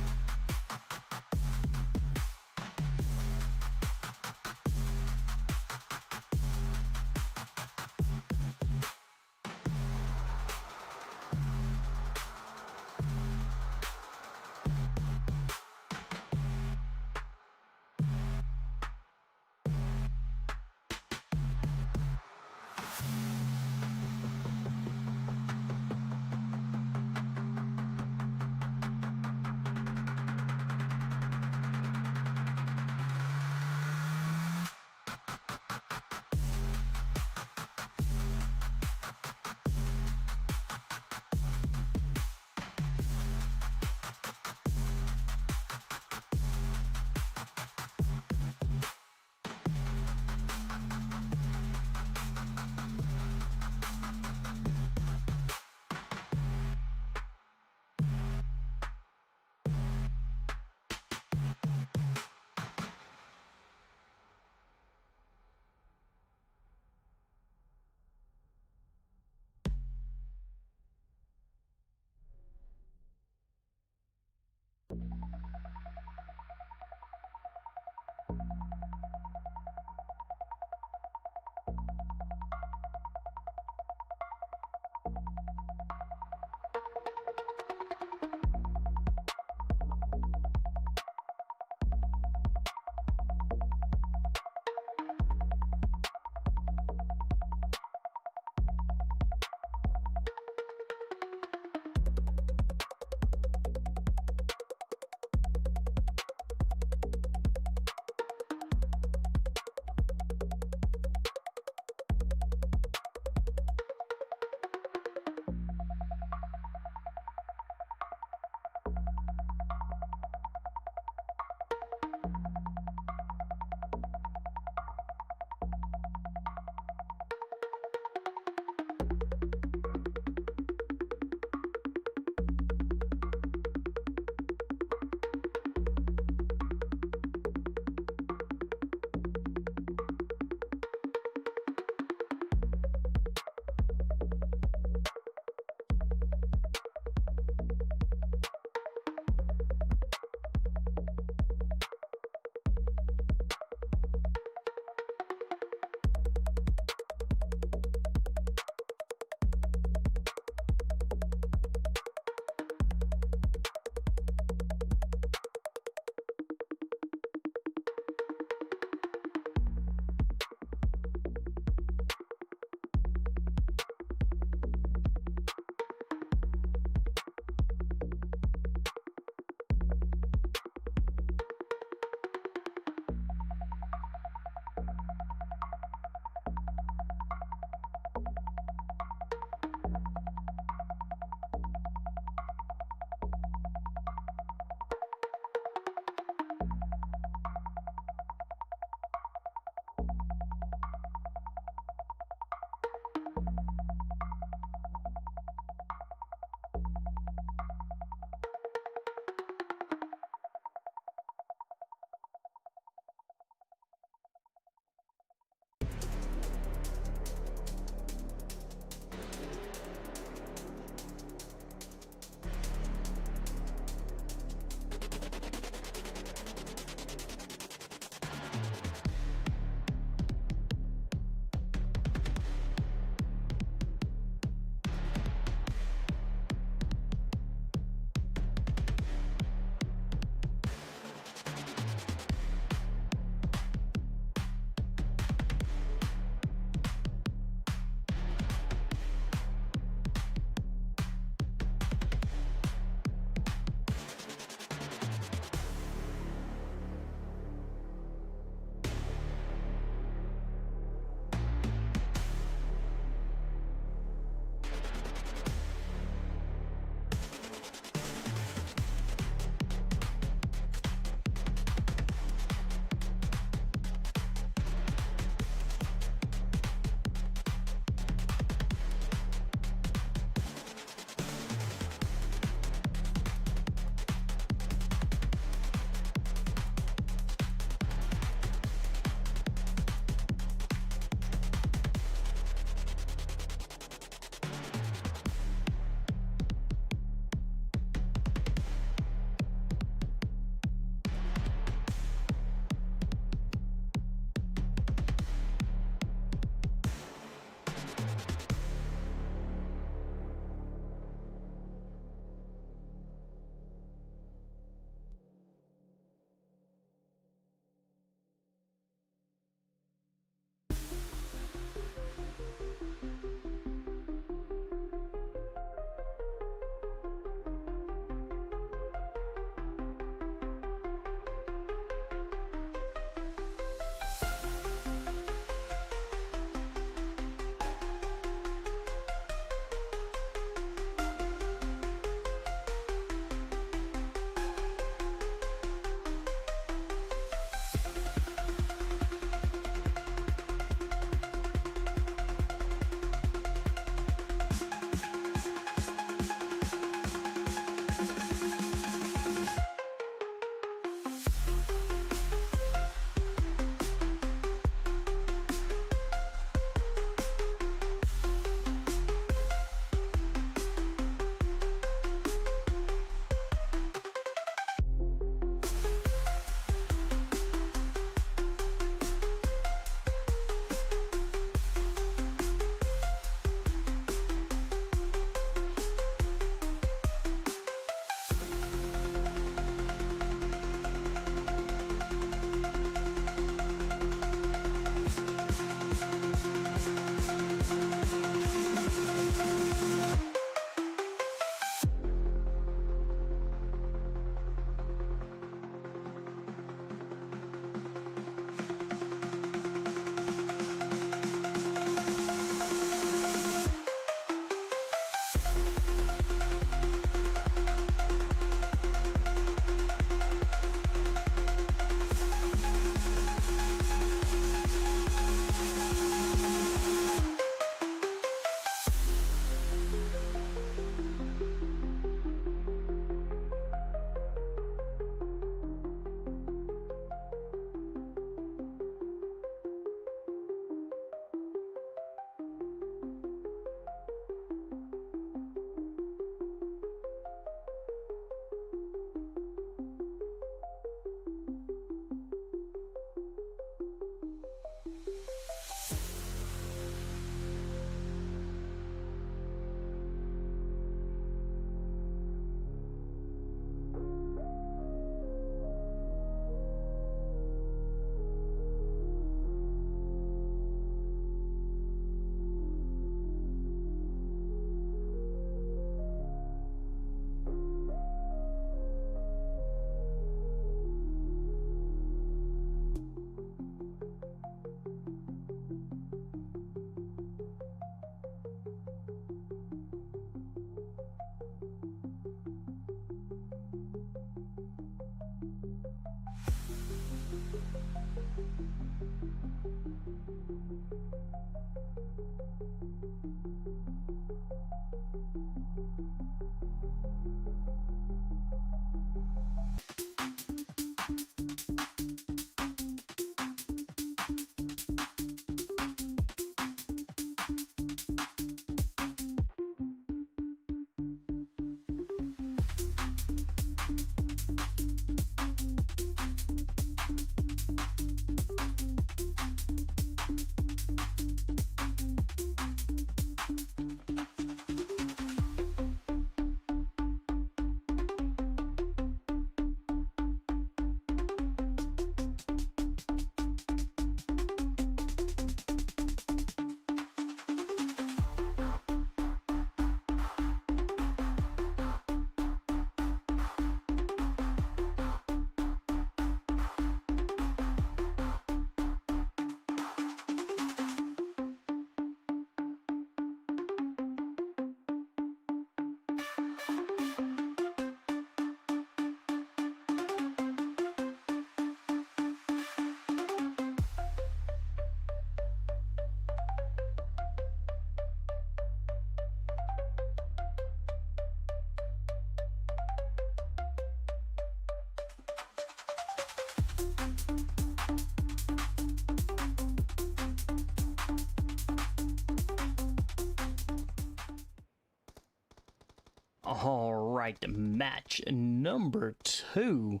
All right, match number 2.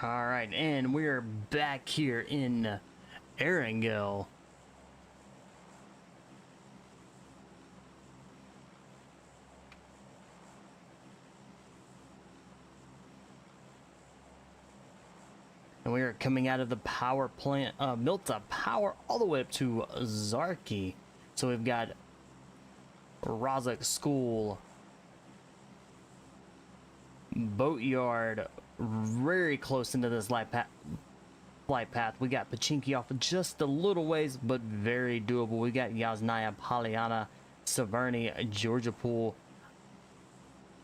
All right, and we're back here in Erangel. And we are coming out of the power plant, Milta Power, all the way up to Zarki. So we've got Razak School, Boatyard, very close into this flight path. We got Pachinki off just a little ways, but very doable. We got Yasnaya, Polyana, Severny, Georgiapool,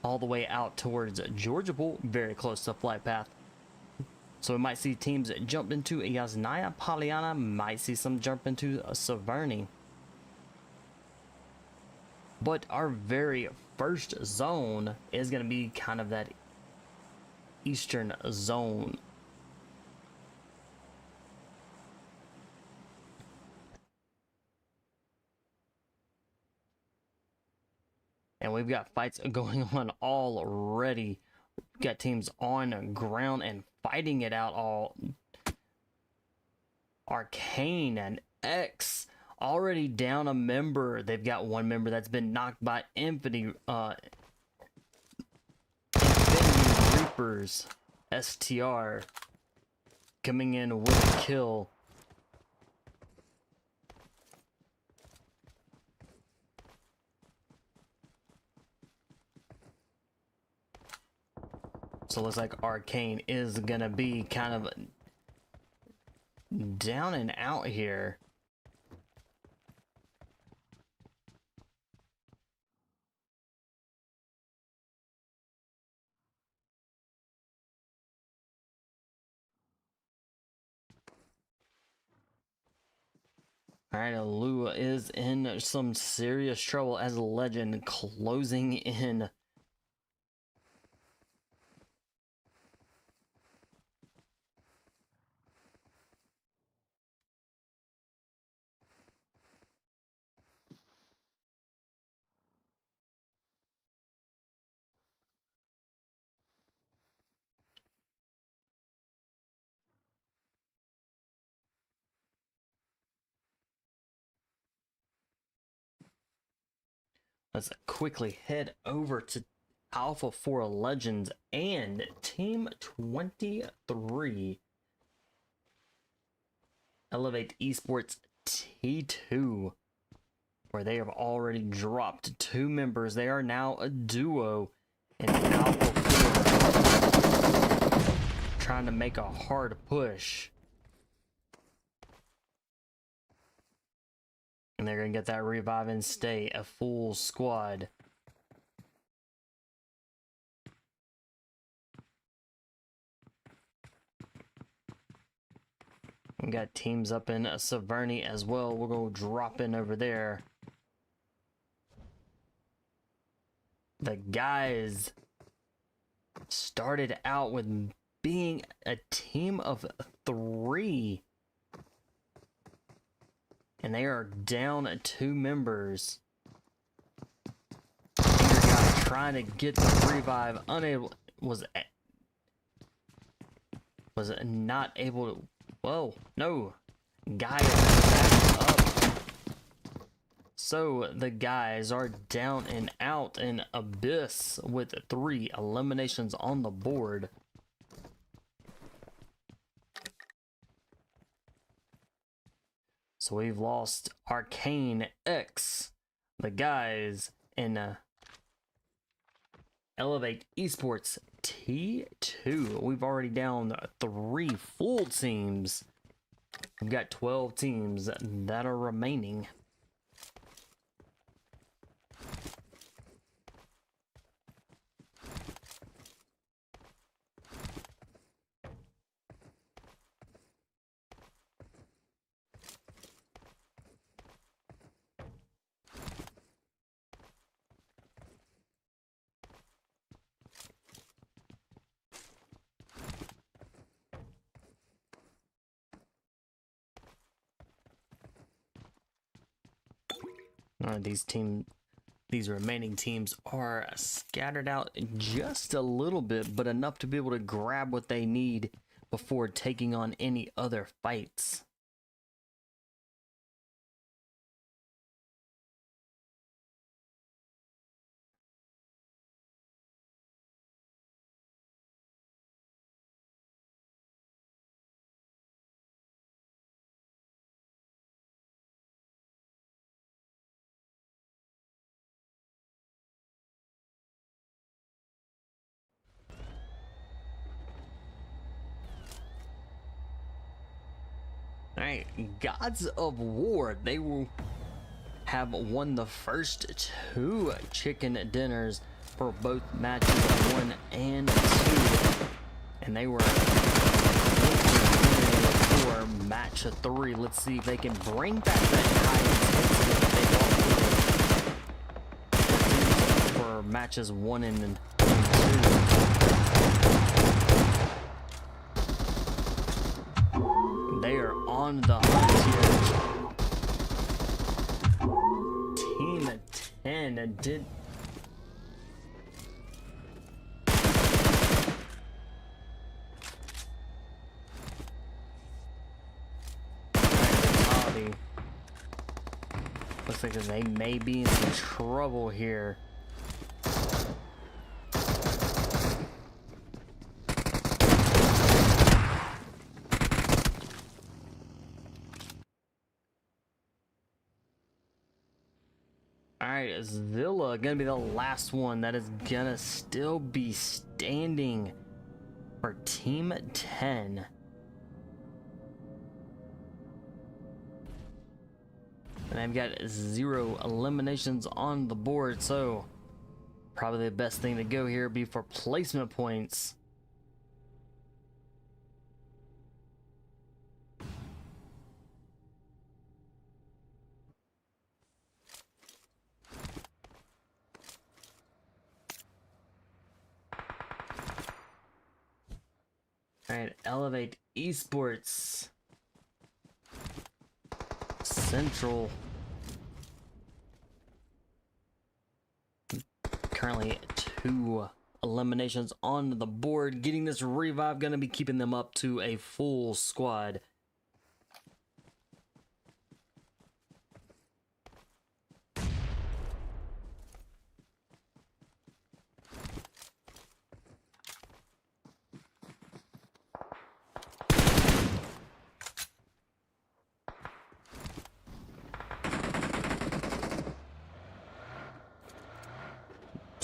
all the way out towards Georgiapool, very close to flight path. So we might see teams jump into Yasnaya, Polyana, might see some jump into Severny. But our very first zone is going to be kind of that eastern zone. And we've got fights going on already. We've got teams on ground and fighting it out all. Arcane and X already down a member. They've got one member that's been knocked by Infinity Reapers. STR coming in with a kill. So it looks like Arcane is gonna be kind of down and out here. All right, Alua is in some serious trouble as a legend closing in. Let's quickly head over to Alpha 4 Legends and Team 23. Elevate Esports T2, where they have already dropped 2 members. They are now a duo in Alpha 4, trying to make a hard push. And they're going to get that revive and stay a full squad. We got teams up in Severny as well. We'll go drop in over there. The guys started out with being a team of 3. And they are down 2 members. Your guy trying to get the revive, was not able to. Whoa, no. Guy is back up. So the guys are down and out in Abyss with 3 eliminations on the board. So we've lost Arcane X, the guys in Elevate Esports T2. We've already down 3 full teams. We've got 12 teams that are remaining. These remaining teams are scattered out just a little bit, but enough to be able to grab what they need before taking on any other fights. Alright, Gods of War, they will have won the first 2 chicken dinners for both matches 1 and 2. And they were for match 3. Let's see if they can bring back that high intensity that they brought for matches 1 and 2. They are on the hunt here. Team 10 did. Looks like they may be in some trouble here. Alright, is Villa gonna be the last one that is gonna still be standing for Team 10? And I've got 0 eliminations on the board, so probably the best thing to go here would be for placement points. Alright, Elevate Esports Central. Currently 2 eliminations on the board. Getting this revive gonna be keeping them up to a full squad.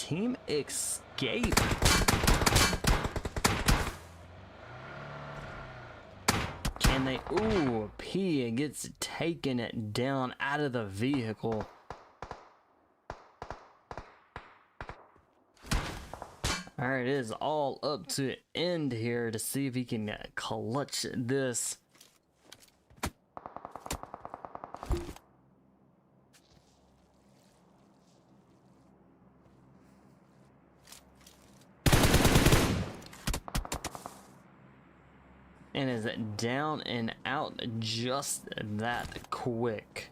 Team Escape. Can they? Ooh, P gets taken down out of the vehicle. Alright, it is all up to end here to see if he can clutch this. And is it down and out just that quick?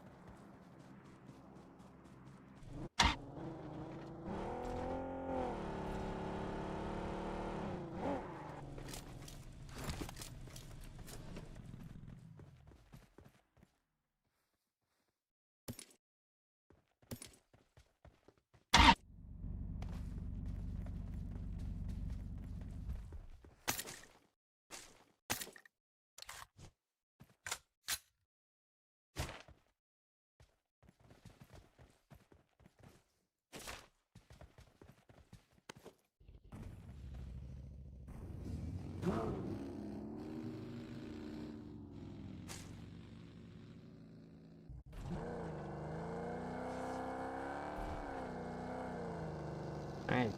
Alright,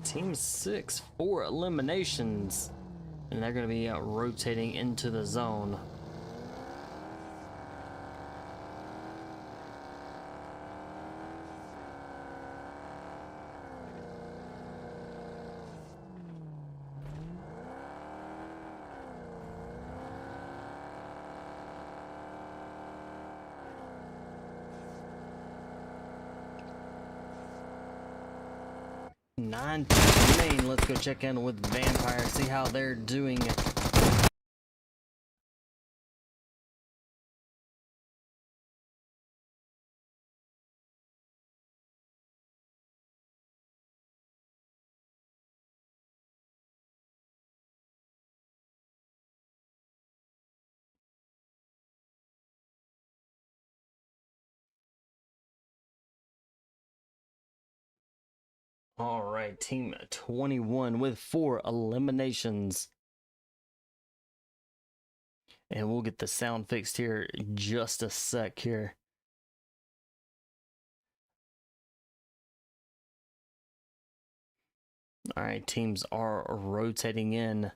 Team 6, 4 eliminations. And they're going to be rotating into the zone. Nine main. Let's go check in with Vampire, see how they're doing. All right, Team 21 with 4 eliminations. And we'll get the sound fixed here just a sec here. All right, teams are rotating in.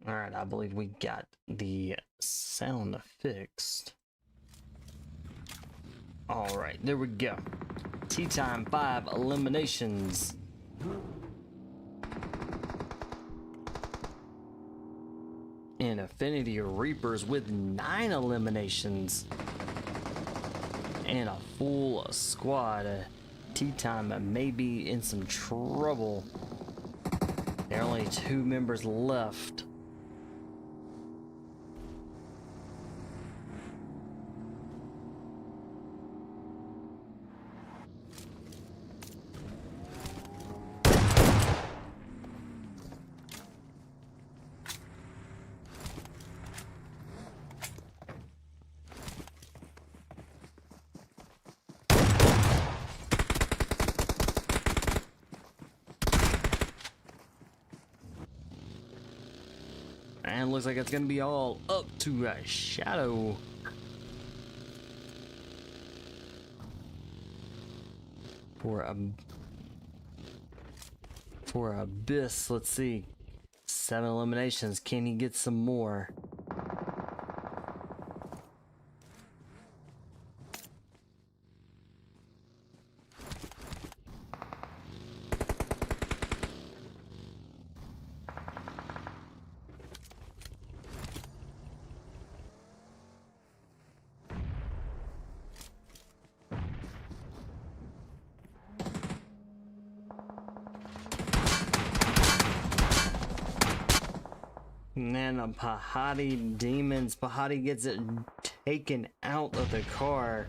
All right, I believe we got the sound fixed. All right, there we go. Tea time, 5 eliminations. And Affinity Reapers with 9 eliminations. And a full squad. Tea time may be in some trouble. There are only 2 members left. And looks like it's gonna be all up to Shadow. For Abyss, let's see. 7 eliminations. Can he get some more? And then a Pahadi Demons. Pahadi gets it taken out of the car.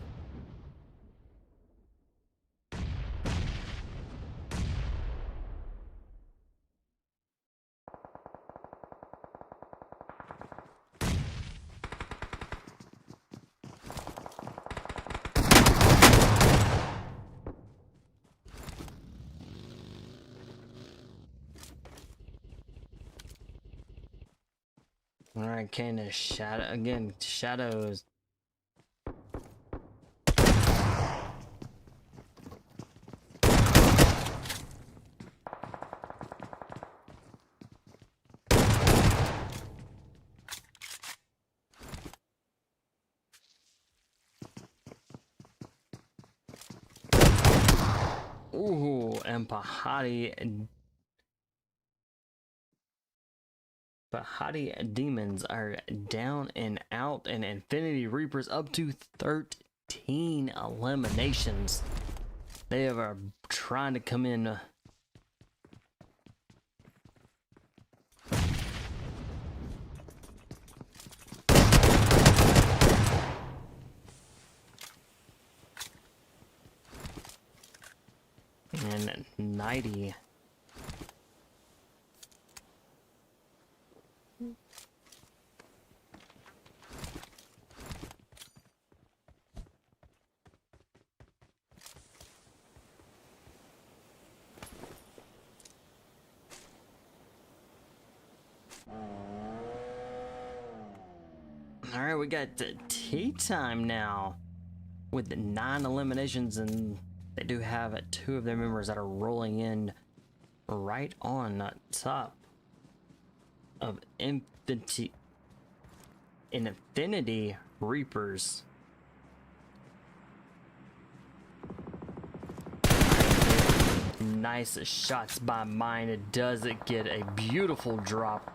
Arcane X shadow again. Shadows. Ooh, and Pahadi Demons are down and out, and Infinity Reapers up to 13 eliminations. They are trying to come in. And 90. All right, we got tea time now with 9 eliminations, and they do have 2 of their members that are rolling in right on top of Infinity Reapers. Nice shots by mine. It does get a beautiful drop.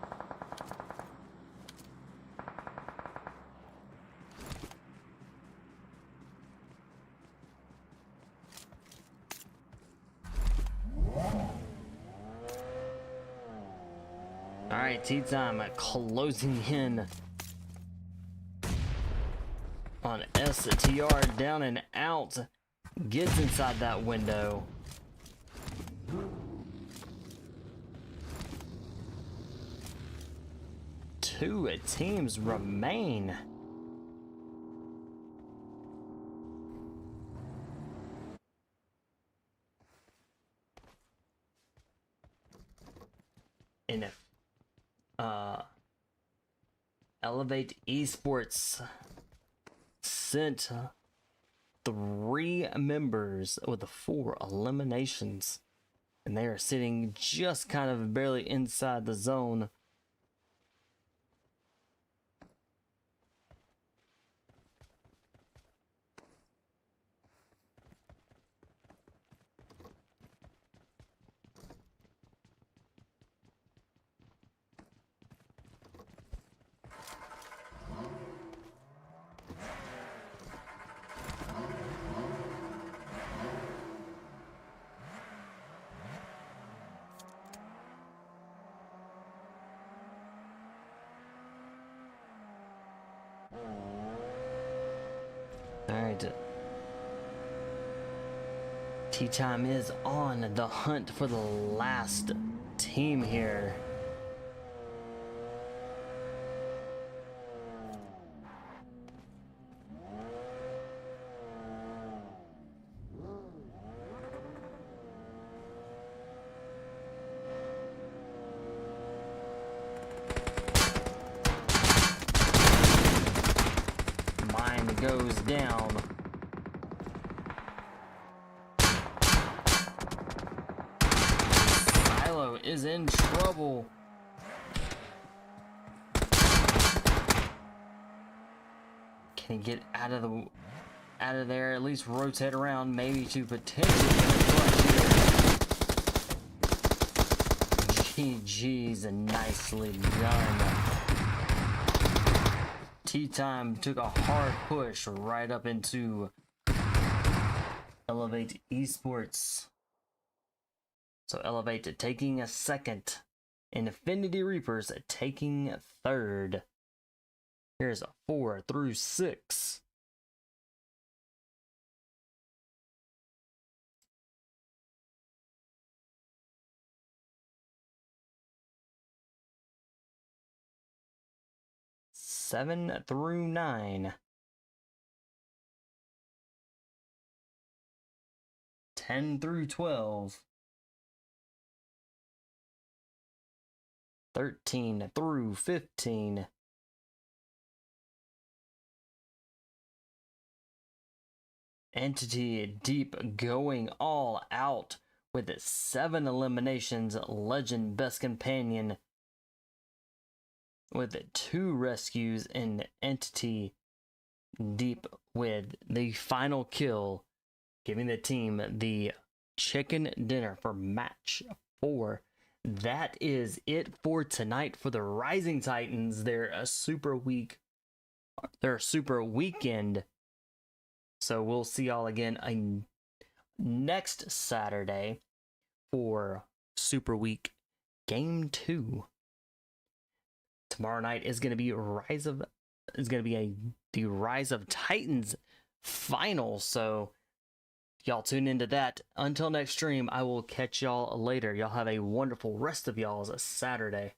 Alright, tea time closing in on STR, down and out. Gets inside that window. Two teams remain. And if Elevate Esports sent 3 members with 4 eliminations, and they are sitting just kind of barely inside the zone. Alright. Tea time is on the hunt for the last team here. Mine goes down. Silo is in trouble. Can he get out of there? At least rotate around, maybe to potentially get a clutch here. GG's and nicely done. Tea time took a hard push right up into Elevate Esports. So Elevate taking a second, and Infinity Reapers taking third. Here's a 4 through 6. Seven through 9. 10 through 12. 13 through 15. Entity Deep going all out with 7 eliminations. Legend Best Companion with 2 rescues, and Entity Deep with the final kill, giving the team the chicken dinner for match 4. That is it for tonight for the Rising Titans. They're a super weekend. So we'll see y'all again next Saturday for Super Week Game 2. Tomorrow night is going to be the Rise of Titans final. So y'all tune into that. Until next stream, I will catch y'all later. Y'all have a wonderful rest of y'all's Saturday.